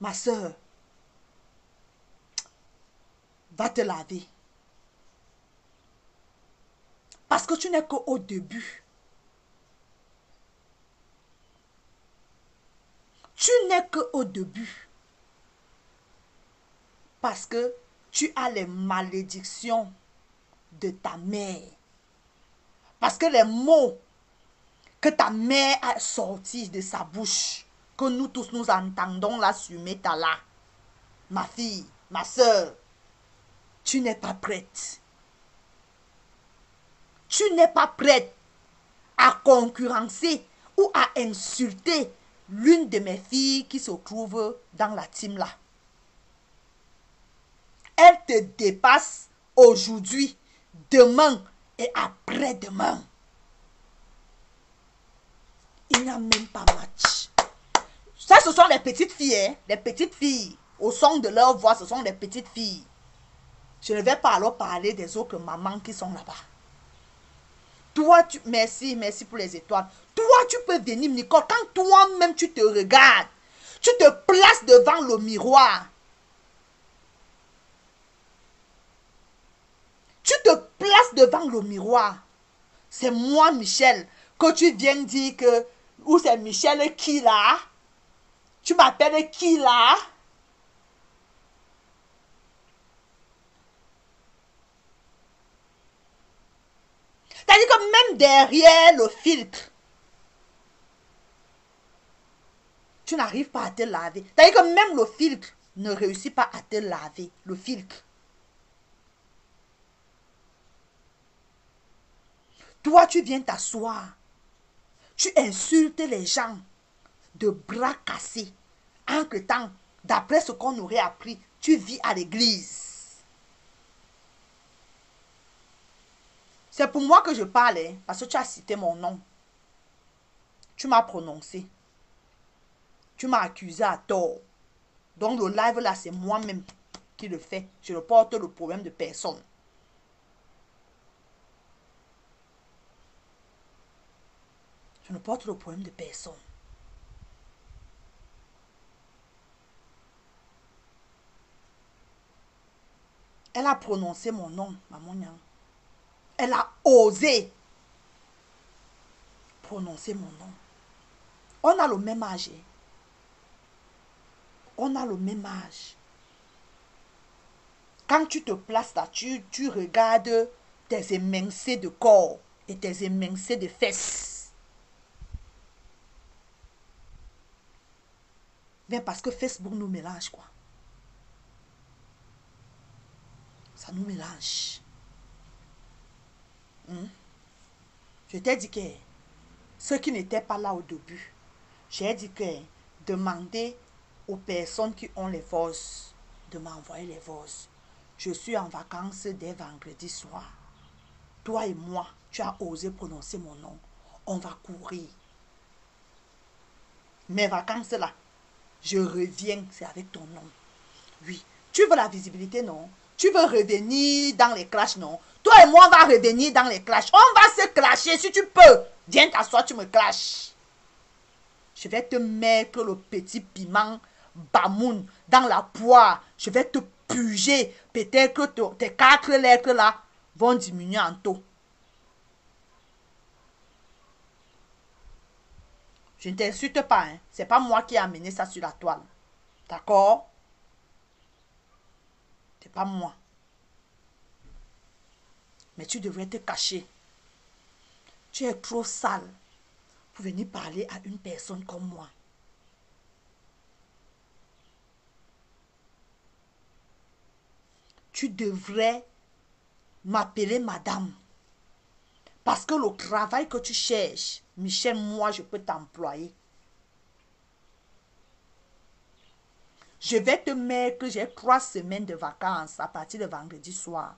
ma soeur, va te laver. Parce que tu n'es qu'au début. Tu n'es qu'au début. Parce que tu as les malédictions de ta mère. Parce que les mots que ta mère a sortis de sa bouche, que nous tous nous entendons là sur Métala, ma fille, ma soeur, tu n'es pas prête. Tu n'es pas prête à concurrencer ou à insulter l'une de mes filles qui se trouve dans la team là. Elle te dépasse aujourd'hui, demain et après-demain. Il n'y a même pas match. Ça, ce sont les petites filles, hein? Les petites filles. Au son de leur voix, ce sont les petites filles. Je ne vais pas alors parler des autres mamans qui sont là-bas. Toi, merci pour les étoiles. Toi, tu peux venir, Nicole, quand toi-même tu te regardes, tu te places devant le miroir. Tu te places devant le miroir. C'est moi, Michel, que tu viens dire que... Ou c'est Michel qui là? Tu m'appelles qui là? C'est-à-dire que même derrière le filtre, tu n'arrives pas à te laver. C'est-à-dire que même le filtre ne réussit pas à te laver. Le filtre. Toi, tu viens t'asseoir. Tu insultes les gens de bras cassés. Entre-temps, d'après ce qu'on aurait appris, tu vis à l'église. C'est pour moi que je parle, hein, parce que tu as cité mon nom. Tu m'as prononcé. Tu m'as accusé à tort. Donc le live là, c'est moi-même qui le fais. Je ne porte le problème de personne. Je ne porte le problème de personne. Elle a prononcé mon nom, Maman Nyang. Elle a osé prononcer mon nom. On a le même âge. On a le même âge. Quand tu te places là, tu regardes tes émincés de corps et tes émincés de fesses. Mais parce que Facebook nous mélange, quoi. Ça nous mélange. Je t'ai dit que ceux qui n'étaient pas là au début, j'ai dit que demandez aux personnes qui ont les voices de m'envoyer les voices. Je suis en vacances dès vendredi soir. Toi et moi, tu as osé prononcer mon nom. On va courir. Mes vacances là, je reviens, c'est avec ton nom. Oui. Tu veux la visibilité, non? Tu veux revenir dans les clashs, non? Toi et moi, on va revenir dans les clashs. On va se clasher si tu peux. Viens t'asseoir, tu me clashes. Je vais te mettre le petit piment bamoun dans la poire. Je vais te puger. Peut-être que tes 4 lettres là vont diminuer en taux. Je ne t'insulte pas. Hein. Ce n'est pas moi qui ai amené ça sur la toile. D'accord? Ce n'est pas moi. Mais tu devrais te cacher. Tu es trop sale pour venir parler à une personne comme moi. Tu devrais m'appeler madame. Parce que le travail que tu cherches, Michel, moi, je peux t'employer. Je vais te mettre, j'ai 3 semaines de vacances à partir de vendredi soir.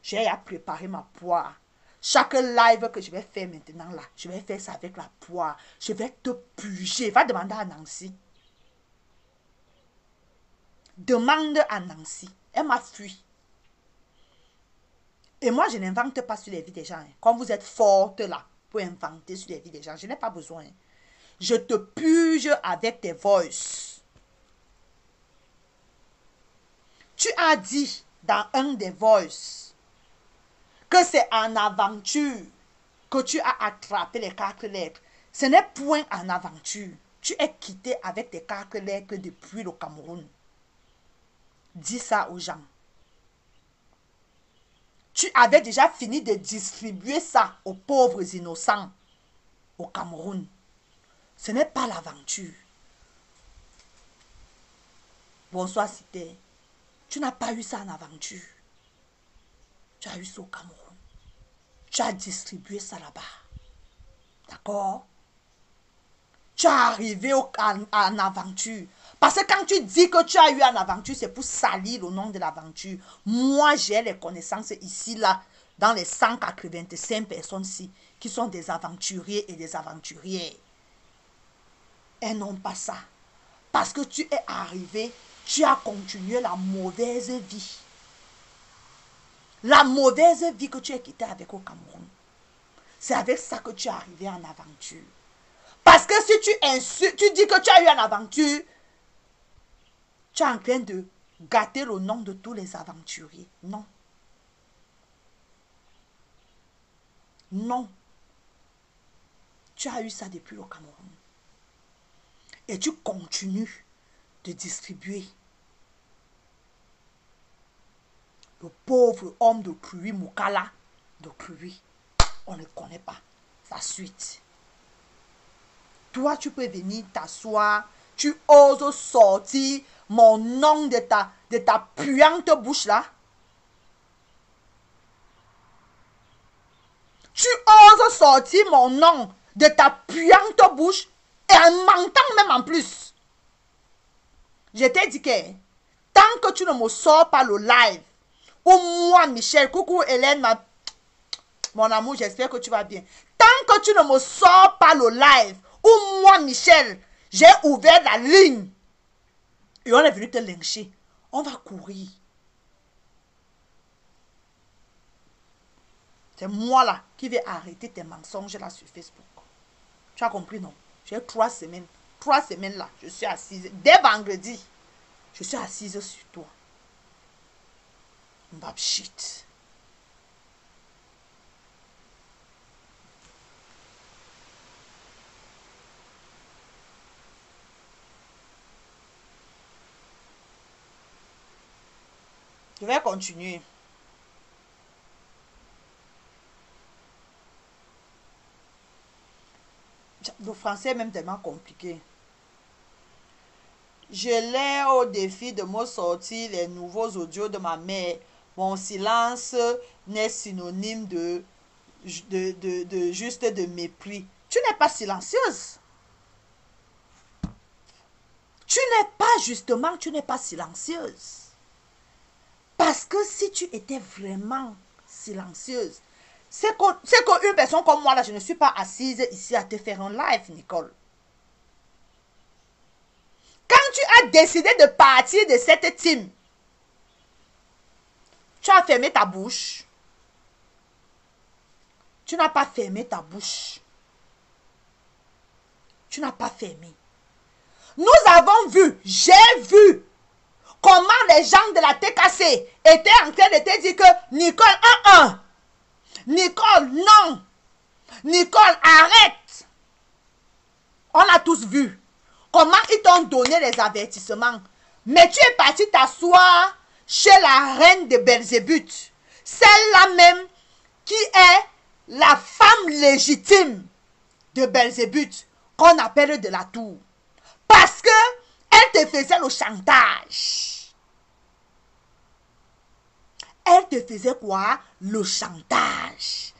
J'ai à préparer ma poire. Chaque live que je vais faire maintenant là, je vais faire ça avec la poire. Je vais te puger. Va demander à Nancy. Demande à Nancy. Elle m'a fui. Et moi, je n'invente pas sur les vies des gens. Hein. Comme vous êtes forte là, pour inventer sur les vies des gens, je n'ai pas besoin. Je te puge avec tes voices. Tu as dit dans un des voices que c'est en aventure que tu as attrapé les 4 lettres. Ce n'est point en aventure. Tu es quitté avec tes 4 lettres depuis le Cameroun. Dis ça aux gens. Tu avais déjà fini de distribuer ça aux pauvres innocents au Cameroun. Ce n'est pas l'aventure. Bonsoir, Cité. Tu n'as pas eu ça en aventure. Tu as eu ça au Cameroun. Tu as distribué ça là-bas. D'accord? Tu es arrivé en aventure. Parce que quand tu dis que tu as eu en aventure, c'est pour salir le nom de l'aventure. Moi, j'ai les connaissances ici, là, dans les 185 personnes-ci, qui sont des aventuriers et des aventurières. Elles n'ont pas ça. Parce que tu es arrivé, tu as continué la mauvaise vie. La mauvaise vie que tu as quittée avec au Cameroun. C'est avec ça que tu es arrivé en aventure. Parce que si tu insultes, tu dis que tu as eu en aventure, tu es en train de gâter le nom de tous les aventuriers. Non. Non. Tu as eu ça depuis le Cameroun. Et tu continues de distribuer. Le pauvre homme de Krui Moukala, de Krui, on ne connaît pas sa suite. Toi, tu peux venir t'asseoir, tu oses sortir mon nom de ta puante bouche là. Tu oses sortir mon nom de ta puante bouche et en mentant même en plus. Je t'ai dit que tant que tu ne me sors pas le live, ou moi, Michel, coucou Hélène, mon amour, j'espère que tu vas bien. Tant que tu ne me sors pas le live, ou moi, Michel, j'ai ouvert la ligne. et on est venu te lyncher, on va courir. C'est moi là qui vais arrêter tes mensonges là sur Facebook. Tu as compris, non? J'ai 3 semaines. 3 semaines là, je suis assise. Dès vendredi, je suis assise sur toi. Mbap shit. Je vais continuer. Le français est même tellement compliqué. Je l'ai au défi de me sortir les nouveaux audios de ma mère. Mon silence n'est synonyme de juste de mépris. Tu n'es pas silencieuse. Tu n'es pas justement, tu n'es pas silencieuse. Parce que si tu étais vraiment silencieuse, c'est qu'une personne comme moi, là, je ne suis pas assise ici à te faire un live, Nicole. Quand tu as décidé de partir de cette team, tu as fermé ta bouche. Tu n'as pas fermé ta bouche. Tu n'as pas fermé. Nous avons vu, j'ai vu comment les gens de la TKC étaient en train de te dire que Nicole, Nicole, non. Nicole, arrête. On a tous vu comment ils t'ont donné les avertissements. Mais tu es parti t'asseoir chez la reine de Belzébuth. Celle-là même qui est la femme légitime de Belzébuth, qu'on appelle de la tour. Parce que elle te faisait le chantage. Elle te faisait quoi? Le chantage.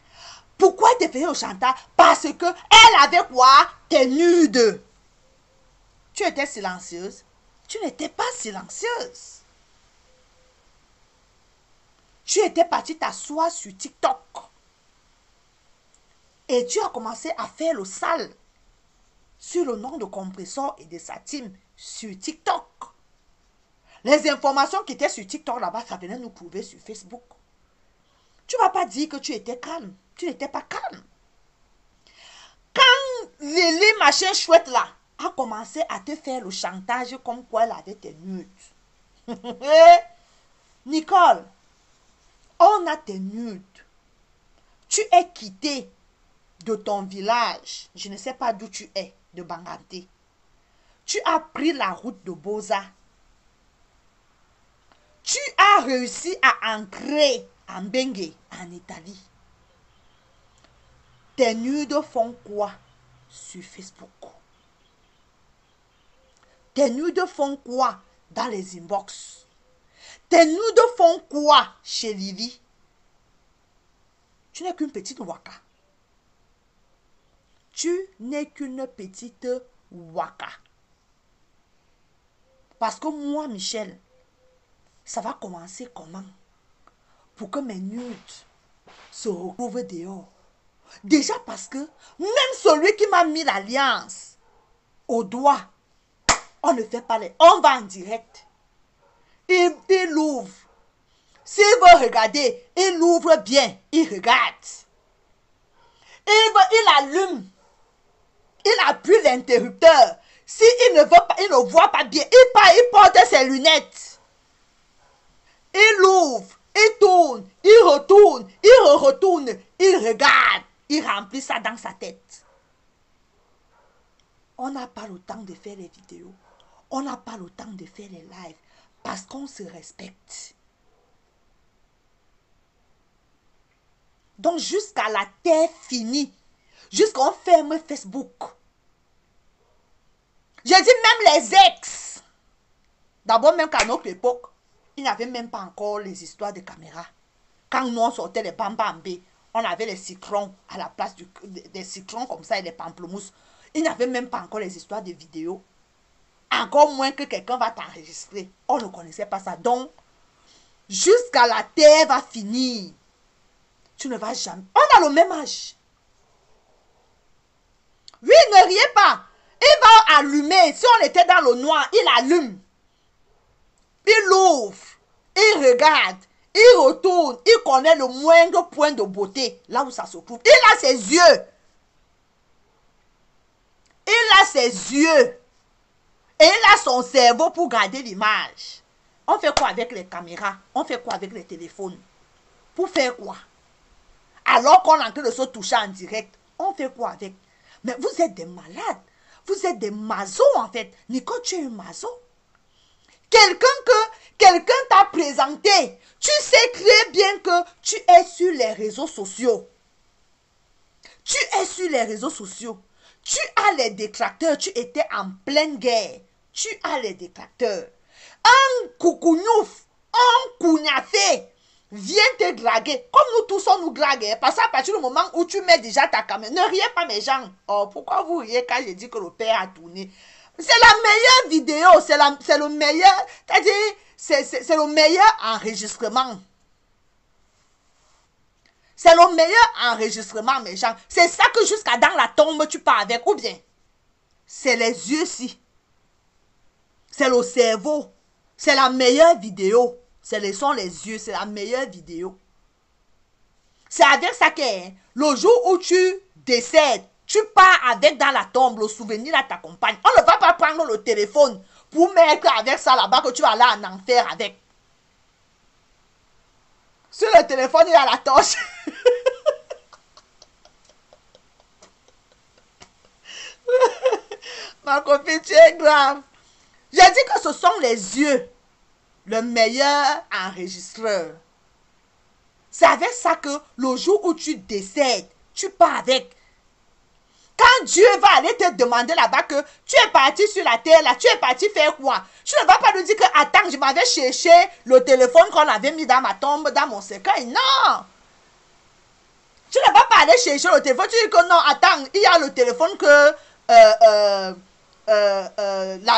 Pourquoi elle te faisait le chantage? Parce que elle avait quoi? T'es nude. Tu étais silencieuse. Tu n'étais pas silencieuse. Tu étais partie t'asseoir sur TikTok. Et tu as commencé à faire le sale sur le nom de Compressor et de sa team sur TikTok. Les informations qui étaient sur TikTok là-bas, ça venait nous prouver sur Facebook. Tu ne vas pas dire que tu étais calme. Tu n'étais pas calme. Quand Lily, machin chouette là, a commencé à te faire le chantage comme quoi elle avait tes nudes. Nicole, on a tes nudes. Tu es quitté de ton village. Je ne sais pas d'où tu es, de Banganté. Tu as pris la route de Boza. Tu as réussi à ancrer à Mbengue, en Italie. Tes nudes font quoi sur Facebook? Tes nudes font quoi dans les inbox? Tes nudes font quoi chez Lily? Tu n'es qu'une petite waka. Tu n'es qu'une petite waka. Parce que moi, Michel, ça va commencer comment? Pour que mes nudes se retrouvent dehors. Déjà parce que même celui qui m'a mis l'alliance au doigt, on ne fait pas les... On va en direct. Il ouvre. S'il veut regarder, il ouvre bien. Il regarde. Il allume. Il appuie l'interrupteur. S'il ne veut pas, il ne voit pas bien, il porte ses lunettes. Il ouvre. Il tourne. Il retourne. Il retourne. Il regarde. Il remplit ça dans sa tête. On n'a pas le temps de faire les vidéos. On n'a pas le temps de faire les lives. Parce qu'on se respecte. Donc jusqu'à la terre finie. Jusqu'on ferme Facebook. Je dis même les ex. D'abord même qu'à notre époque, il n'y avait même pas encore les histoires de caméra. Quand nous on sortait les bambambés, on avait les citrons à la place des citrons comme ça et les pamplemousses. Il n'y avait même pas encore les histoires de vidéos. Encore moins que quelqu'un va t'enregistrer. On ne connaissait pas ça. Donc, jusqu'à la terre va finir. Tu ne vas jamais... On a le même âge. Oui, ne riez pas. Il va allumer. Si on était dans le noir, il allume. Il ouvre, il regarde, il retourne, il connaît le moindre point de beauté, là où ça se trouve. Il a ses yeux. Il a ses yeux. Et il a son cerveau pour garder l'image. On fait quoi avec les caméras? On fait quoi avec les téléphones? Pour faire quoi? Alors qu'on est en train de se toucher en direct, on fait quoi avec? Mais vous êtes des malades. Vous êtes des masos en fait. Nicole, tu es un maso. Quelqu'un t'a présenté. Tu sais très bien que tu es sur les réseaux sociaux. Tu es sur les réseaux sociaux. Tu as les détracteurs. Tu étais en pleine guerre. Tu as les détracteurs. Un coucougnouf, un cougnafé vient te draguer. Comme nous tous on nous drague. Parce qu'à partir du moment où tu mets déjà ta caméra. Ne riez pas mes gens. Oh, pourquoi vous riez quand j'ai dit que le père a tourné? C'est la meilleure vidéo. C'est le meilleur. C'est-à-dire, c'est le meilleur enregistrement. C'est le meilleur enregistrement, mes gens. C'est ça que jusqu'à dans la tombe, tu pars avec. Ou bien, c'est les yeux-ci. C'est le cerveau. C'est la meilleure vidéo. Ce sont les yeux. C'est la meilleure vidéo. C'est avec ça que le jour où tu décèdes, tu pars avec dans la tombe le souvenir à ta compagne. On ne va pas prendre le téléphone pour mettre avec ça là-bas que tu vas aller en enfer avec. Sur le téléphone, il y a la torche. Ma copine, tu es grave. J'ai dit que ce sont les yeux le meilleur enregistreur. C'est avec ça que le jour où tu décèdes, tu pars avec. Quand Dieu va aller te demander là-bas que tu es parti sur la terre, là, tu es parti faire quoi? Tu ne vas pas nous dire que, attends, je m'avais cherché le téléphone qu'on avait mis dans ma tombe, dans mon cercueil. Non! Tu ne vas pas aller chercher le téléphone. Tu dis que non, attends, il y a le téléphone que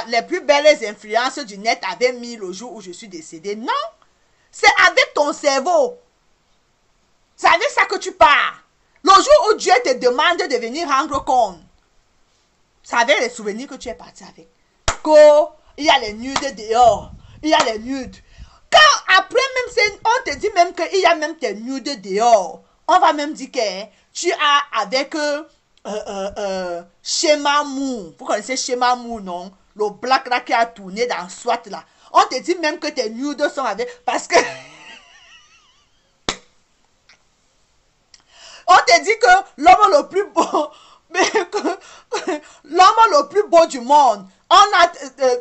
les plus belles influences du net avaient mis le jour où je suis décédé. Non! C'est avec ton cerveau. C'est avec ça que tu pars. Le jour où Dieu te demande de venir rendre compte, c'est avec les souvenirs que tu es parti avec. Il y a les nudes dehors. Il y a les nudes. Quand après même, on te dit même qu'il y a même tes nudes dehors. On va même dire que tu as avec Schéma Mou. Vous connaissez Schéma Mou, non? Le black là qui a tourné dans SWAT là. On te dit même que tes nudes sont avec... Parce que... On te dit que l'homme le plus beau... l'homme le plus beau du monde. On a...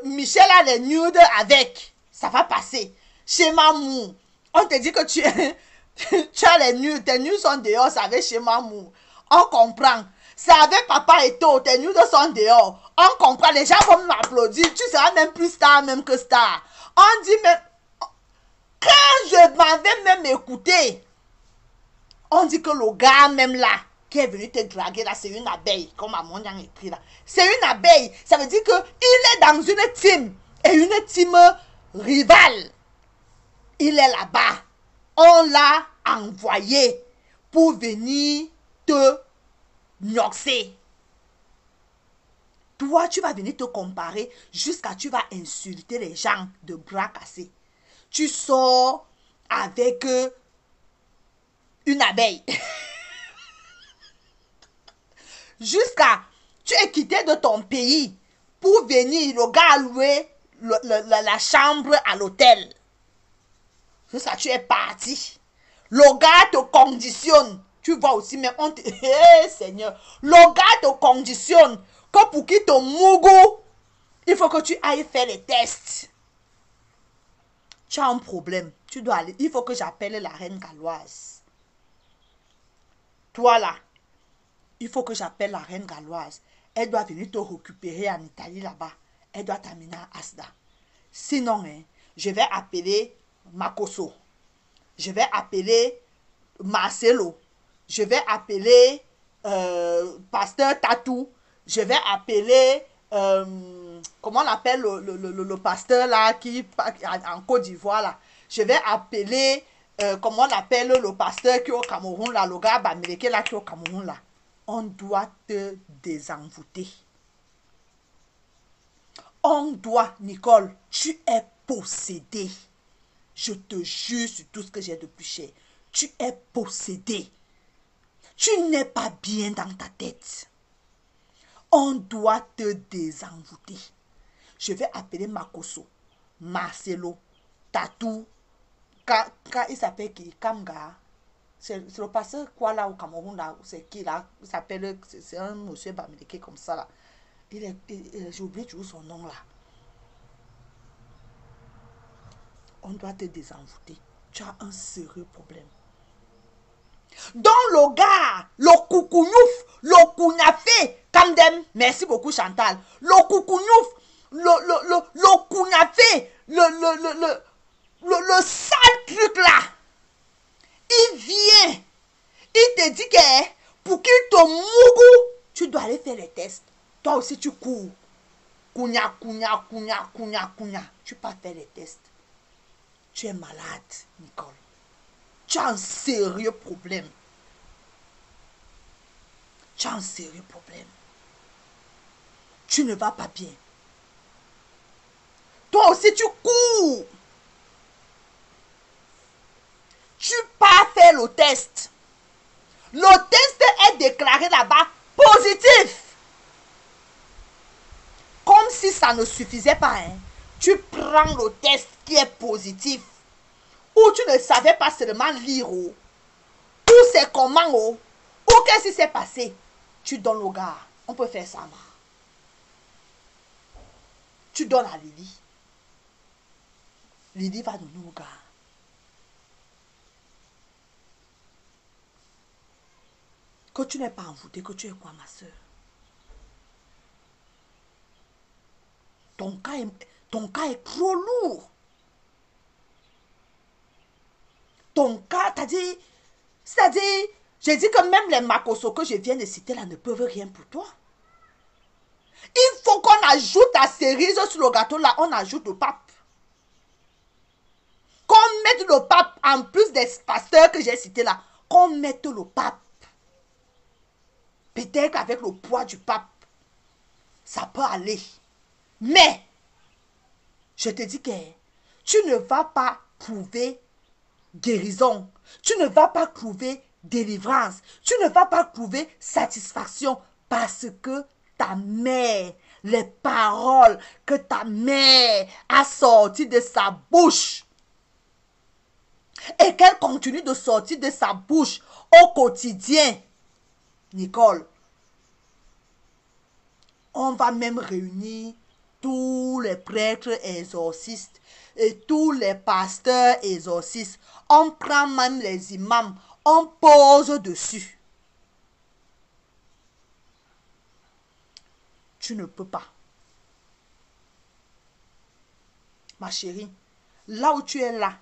Michel a les nudes avec. Ça va passer. Schéma Mou. On te dit que tu as les nudes. Tes nudes sont dehors. C'est avec Schéma Mou. On comprend. C'est avec Papa Eto. Tes nudes sont dehors. On comprend. Les gens vont m'applaudir. Tu seras même plus star même que star. On dit même... Quand je m'en vais même écouter... On dit que le gars même là, qui est venu te draguer là, c'est une abeille, comme à mon a écrit là. C'est une abeille. Ça veut dire qu'il est dans une team. Et une team rivale. Il est là-bas. On l'a envoyé pour venir te noxer. Toi, tu vas venir te comparer jusqu'à tu vas insulter les gens de bras cassés. Tu sors avec... une abeille. Jusqu'à... Tu es quitté de ton pays pour venir, le gars a loué la chambre à l'hôtel. Jusqu'à tu es parti. Le gars te conditionne. Tu vois aussi, mais on te... Hey, Seigneur. Le gars te conditionne que pour qu'il te mougou, il faut que tu ailles faire les tests. Tu as un problème. Tu dois aller. Il faut que j'appelle la reine galloise. Toi là, il faut que j'appelle la reine galloise. Elle doit venir te récupérer en Italie là-bas. Elle doit t'amener à Asda. Sinon, hein, je vais appeler Makoso. Je vais appeler Marcelo. Je vais appeler Pasteur Tatou. Je vais appeler... comment on appelle le pasteur là qui en Côte d'Ivoire là. Je vais appeler... comment on appelle le pasteur qui est au Cameroun là, le gars américain là qui est au Cameroun là. On doit te désenvoûter. On doit, Nicole, tu es possédé. Je te jure sur tout ce que j'ai de plus cher. Tu es possédé. Tu n'es pas bien dans ta tête. On doit te désenvoûter. Je vais appeler Makoso, Marcelo, Tatou, il s'appelle qui? Kamga. C'est le pasteur quoi là au Cameroun là, c'est qui là? Il s'appelle, c'est un monsieur bamileke comme ça là. J'ai oublié toujours son nom là. On doit te désenvoûter. Tu as un sérieux problème. Dans le gars, le koukounouf, le kounafé, Kamdem, merci beaucoup Chantal, le koukounouf, le kounafé, le sale truc là, il vient, il te dit que pour qu'il te mougou, tu dois aller faire les tests. Toi aussi tu cours. Kounya, tu peux faire les tests. Tu es malade, Nicole. Tu as un sérieux problème. Tu as un sérieux problème. Tu ne vas pas bien. Toi aussi, tu cours. Tu pars faire le test. Le test est déclaré là-bas positif. Comme si ça ne suffisait pas. Hein. Tu prends le test qui est positif. Ou tu ne savais pas seulement lire. Ou c'est comment. Ou qu'est-ce qui s'est passé. Tu donnes au gars. On peut faire ça. Tu donnes à Lily. Lily va donner au gars. Que tu n'es pas envoûté, que tu es quoi, ma soeur? Ton cas est trop lourd. Ton cas, c'est-à-dire, j'ai dit que même les Makoso que je viens de citer là ne peuvent rien pour toi. Il faut qu'on ajoute la cerise sur le gâteau là, on ajoute le pape. Qu'on mette le pape en plus des pasteurs que j'ai cités là, qu'on mette le pape. Peut-être qu'avec le poids du pape, ça peut aller. Mais, je te dis que tu ne vas pas trouver guérison. Tu ne vas pas trouver délivrance. Tu ne vas pas trouver satisfaction parce que ta mère, les paroles que ta mère a sorties de sa bouche et qu'elle continue de sortir de sa bouche au quotidien. Nicole, on va même réunir tous les prêtres exorcistes et tous les pasteurs exorcistes. On prend même les imams, on pose dessus. Tu ne peux pas. Ma chérie, là où tu es là,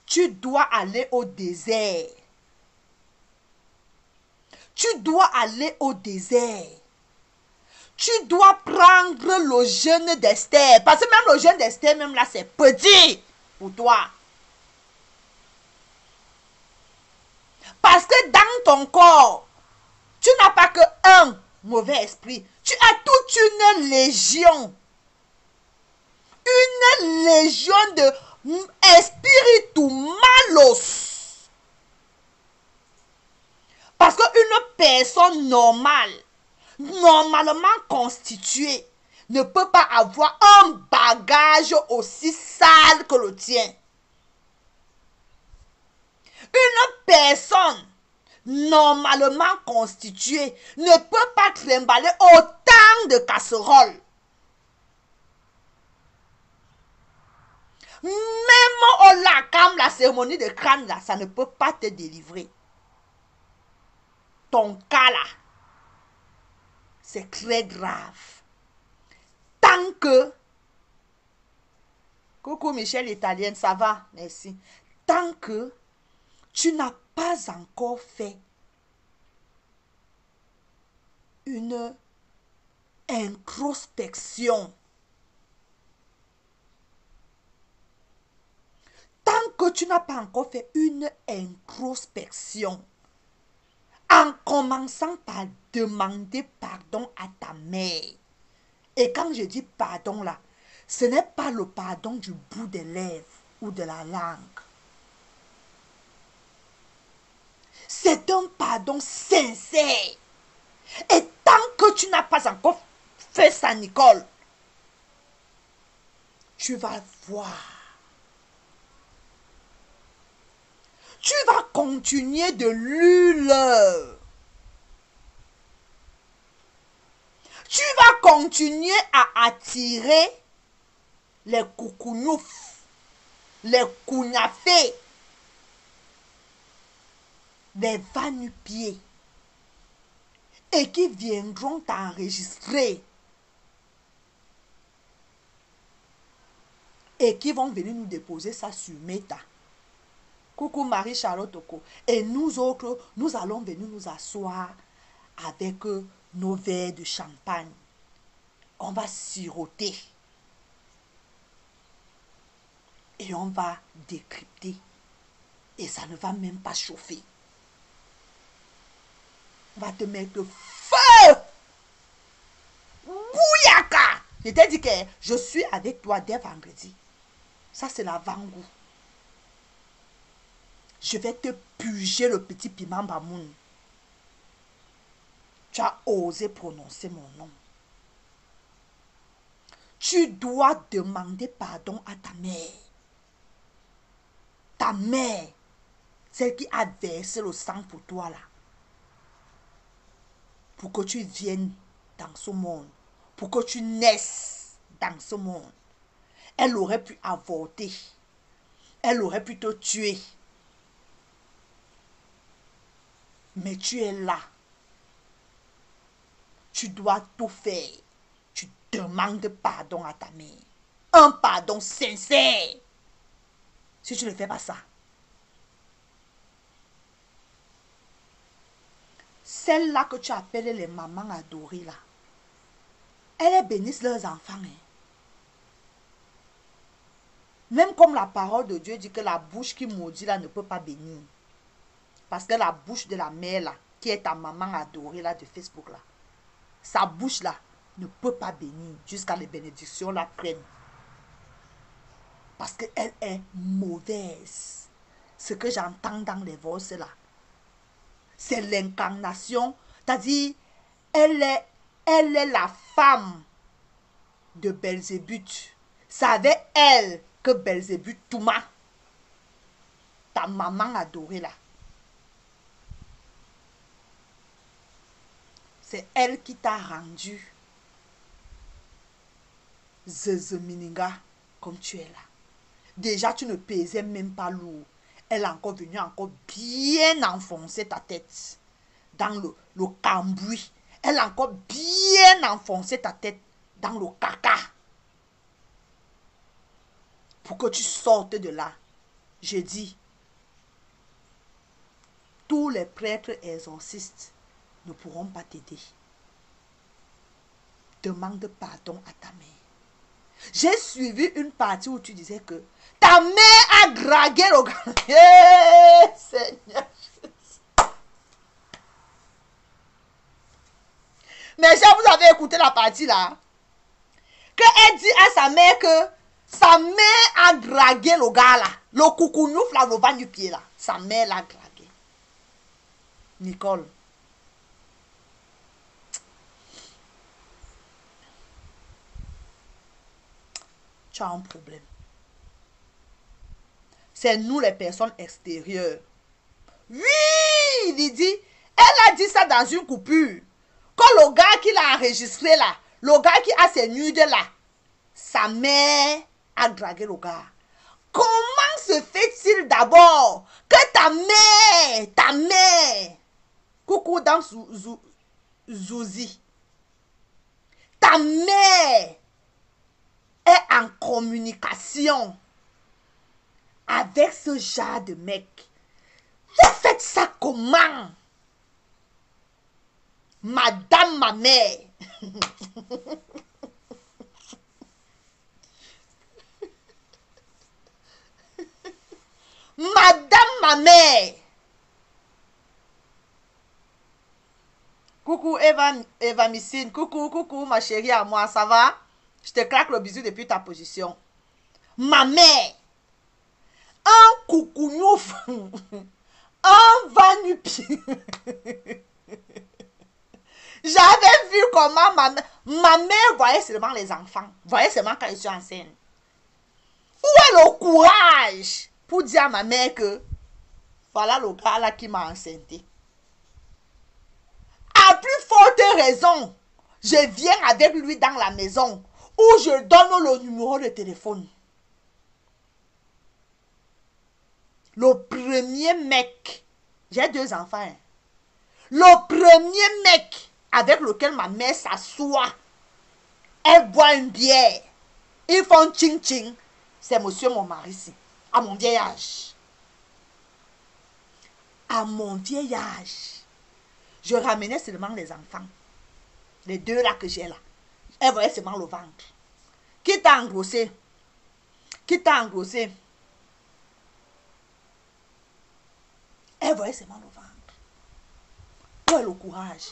tu dois aller au désert. Tu dois aller au désert. Tu dois prendre le jeûne d'Esther. Parce que même le jeûne d'Esther, même là, c'est petit pour toi. Parce que dans ton corps, tu n'as pas que un mauvais esprit. Tu as toute une légion. Une légion de espiritu malos. Parce qu'une personne normale, normalement constituée, ne peut pas avoir un bagage aussi sale que le tien. Une personne normalement constituée ne peut pas trimballer autant de casseroles. Même au lacam, la cérémonie de crâne, là, ça ne peut pas te délivrer. Ton cas là, c'est très grave. Tant que... Coucou Michel Italienne, ça va? Merci. Tant que tu n'as pas encore fait une introspection. Tant que tu n'as pas encore fait une introspection, en commençant par demander pardon à ta mère. Et quand je dis pardon là, Ce n'est pas le pardon du bout des lèvres ou de la langue. C'est un pardon sincère. Et tant que tu n'as pas encore fait ça, Nicole, tu vas voir. Tu vas continuer de l'huile. Tu vas continuer à attirer les coucougnoufs, les cougnafés, les va-nu-pieds et qui viendront t'enregistrer et qui vont venir nous déposer ça sur Meta. Coucou Marie-Charlotte Oko. Et nous autres, nous allons venir nous asseoir avec nos verres de champagne. On va siroter. Et on va décrypter. Et ça ne va même pas chauffer. On va te mettre feu. Bouyaka. Je t'ai dit que je suis avec toi dès vendredi. Ça, c'est l'avant-goût. Je vais te puger le petit piment bamoun. Tu as osé prononcer mon nom. Tu dois demander pardon à ta mère. Ta mère, celle qui a versé le sang pour toi là. Pour que tu viennes dans ce monde. Pour que tu naisses dans ce monde. Elle aurait pu avorter. Elle aurait pu te tuer. Mais tu es là. Tu dois tout faire. Tu demandes pardon à ta mère. Un pardon sincère. Si tu ne fais pas ça. Celle-là que tu appelles les mamans adorées là. Elles bénissent leurs enfants. Hein. Même comme la parole de Dieu dit que la bouche qui maudit là ne peut pas bénir. Parce que la bouche de la mère là, qui est ta maman adorée là de Facebook là, sa bouche là ne peut pas bénir jusqu'à les bénédictions la prennent. Parce qu'elle est mauvaise. Ce que j'entends dans les voix là, c'est l'incarnation. C'est-à-dire, elle est la femme de Belzébuth. C'est avec elle que Belzébuth Touma, ta maman adorée là. C'est elle qui t'a rendu Zezemininga comme tu es là. Déjà, tu ne pesais même pas lourd. Elle est encore venue encore bien enfoncer ta tête dans le cambouis. Elle a encore bien enfoncé ta tête dans le caca. Pour que tu sortes de là. Je dis, tous les prêtres exorcistes ne pourront pas t'aider. Demande pardon à ta mère. J'ai suivi une partie où tu disais que ta mère a dragué le gars. Hey, Seigneur. Mais si vous avez écouté la partie là, qu'elle dit à sa mère que sa mère a dragué le gars là, le coucougnouf là, le bas du pied là, sa mère l'a dragué. Nicole. Tu as un problème. C'est nous les personnes extérieures. Oui, il dit, elle a dit ça dans une coupure. Quand le gars qui l'a enregistré là, le gars qui a ses nudes là, sa mère a dragué le gars. Comment se fait-il d'abord que ta mère, coucou dans Zouzi, ta mère est en communication avec ce genre de mec? Vous faites ça comment? Madame ma mère. Madame ma mère. Coucou Eva Missine. Coucou ma chérie à moi, ça va? Je te claque le bisou depuis ta position. Ma mère, un coucougnouf, un vanupi. J'avais vu comment ma mère voyait seulement les enfants. Voyait seulement quand je suis enceinte. Où est le courage pour dire à ma mère que voilà le gars là qui m'a enceinté. À plus forte raison, je viens avec lui dans la maison où je donne le numéro de téléphone. Le premier mec, j'ai 2 enfants, hein. Le premier mec avec lequel ma mère s'assoit, elle boit une bière, ils font ching-ching, c'est monsieur mon mari ici, à mon vieil âge. À mon vieil âge, je ramenais seulement les enfants. Les 2 là que j'ai là. Elle voyait seulement le ventre. Qui t'a engrossé? Qui t'a engrossé? Elle voyait seulement le ventre. Où est le courage?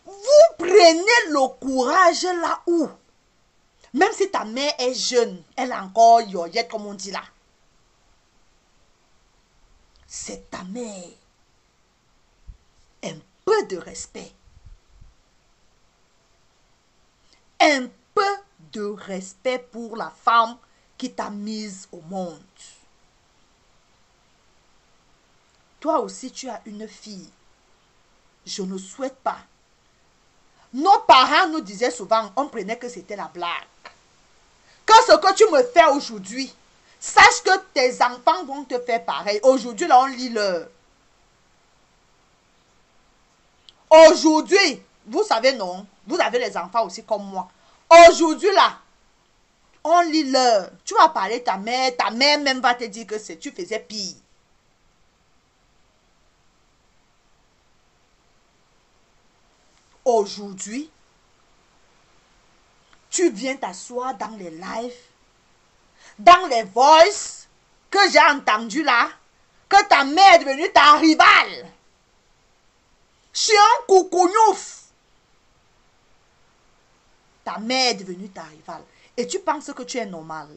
Vous prenez le courage là où? Même si ta mère est jeune, elle a encore yoyette comme on dit là. C'est ta mère. Un peu de respect. Un peu de respect pour la femme qui t'a mise au monde. Toi aussi, tu as une fille. Je ne souhaite pas. Nos parents nous disaient souvent, on prenait que c'était la blague. Que ce que tu me fais aujourd'hui, sache que tes enfants vont te faire pareil. Aujourd'hui, là, on lit l'heure. Aujourd'hui, vous savez, non, vous avez les enfants aussi comme moi. Aujourd'hui, là, on lit l'heure. Tu vas parler ta mère même va te dire que tu faisais pire. Aujourd'hui, tu viens t'asseoir dans les lives, dans les voices que j'ai entendu là, que ta mère est devenue ta rivale. Je suis un coucougnouf. Ta mère est devenue ta rivale. Et tu penses que tu es normal.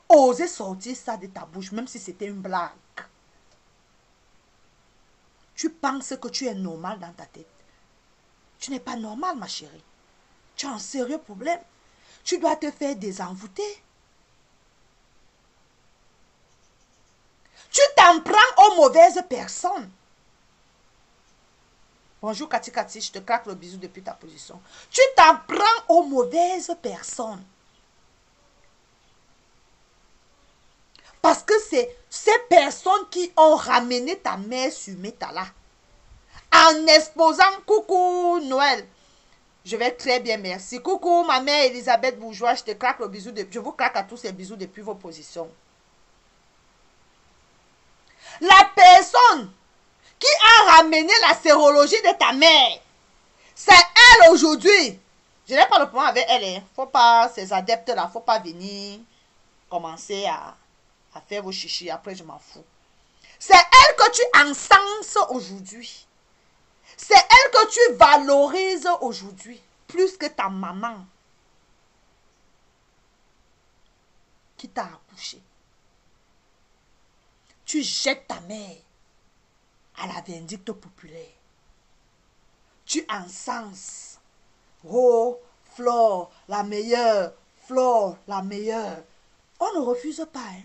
Osez sortir ça de ta bouche, même si c'était une blague. Tu penses que tu es normal dans ta tête. Tu n'es pas normal, ma chérie. Tu as un sérieux problème. Tu dois te faire désenvoûter. Tu t'en prends aux mauvaises personnes. Bonjour Cathy Cathy, je te claque le bisou depuis ta position. Tu t'en prends aux mauvaises personnes. Parce que c'est ces personnes qui ont ramené ta mère sur Métala. En exposant, coucou Noël. Je vais très bien, merci. Coucou ma mère Elisabeth Bourgeois, je te claque le bisou. Je vous claque à tous ces bisous depuis vos positions. La personne qui a ramené la sérologie de ta mère, c'est elle aujourd'hui. Je n'ai pas le problème avec elle. Hein. Faut pas, ces adeptes-là, il ne faut pas venir commencer à faire vos chichis. Après, je m'en fous. C'est elle que tu encenses aujourd'hui. C'est elle que tu valorises aujourd'hui. Plus que ta maman qui t'a accouché. Tu jettes ta mère à la vindicte populaire. Tu encenses. Oh, Flore, la meilleure. Flore, la meilleure. On ne refuse pas. Hein.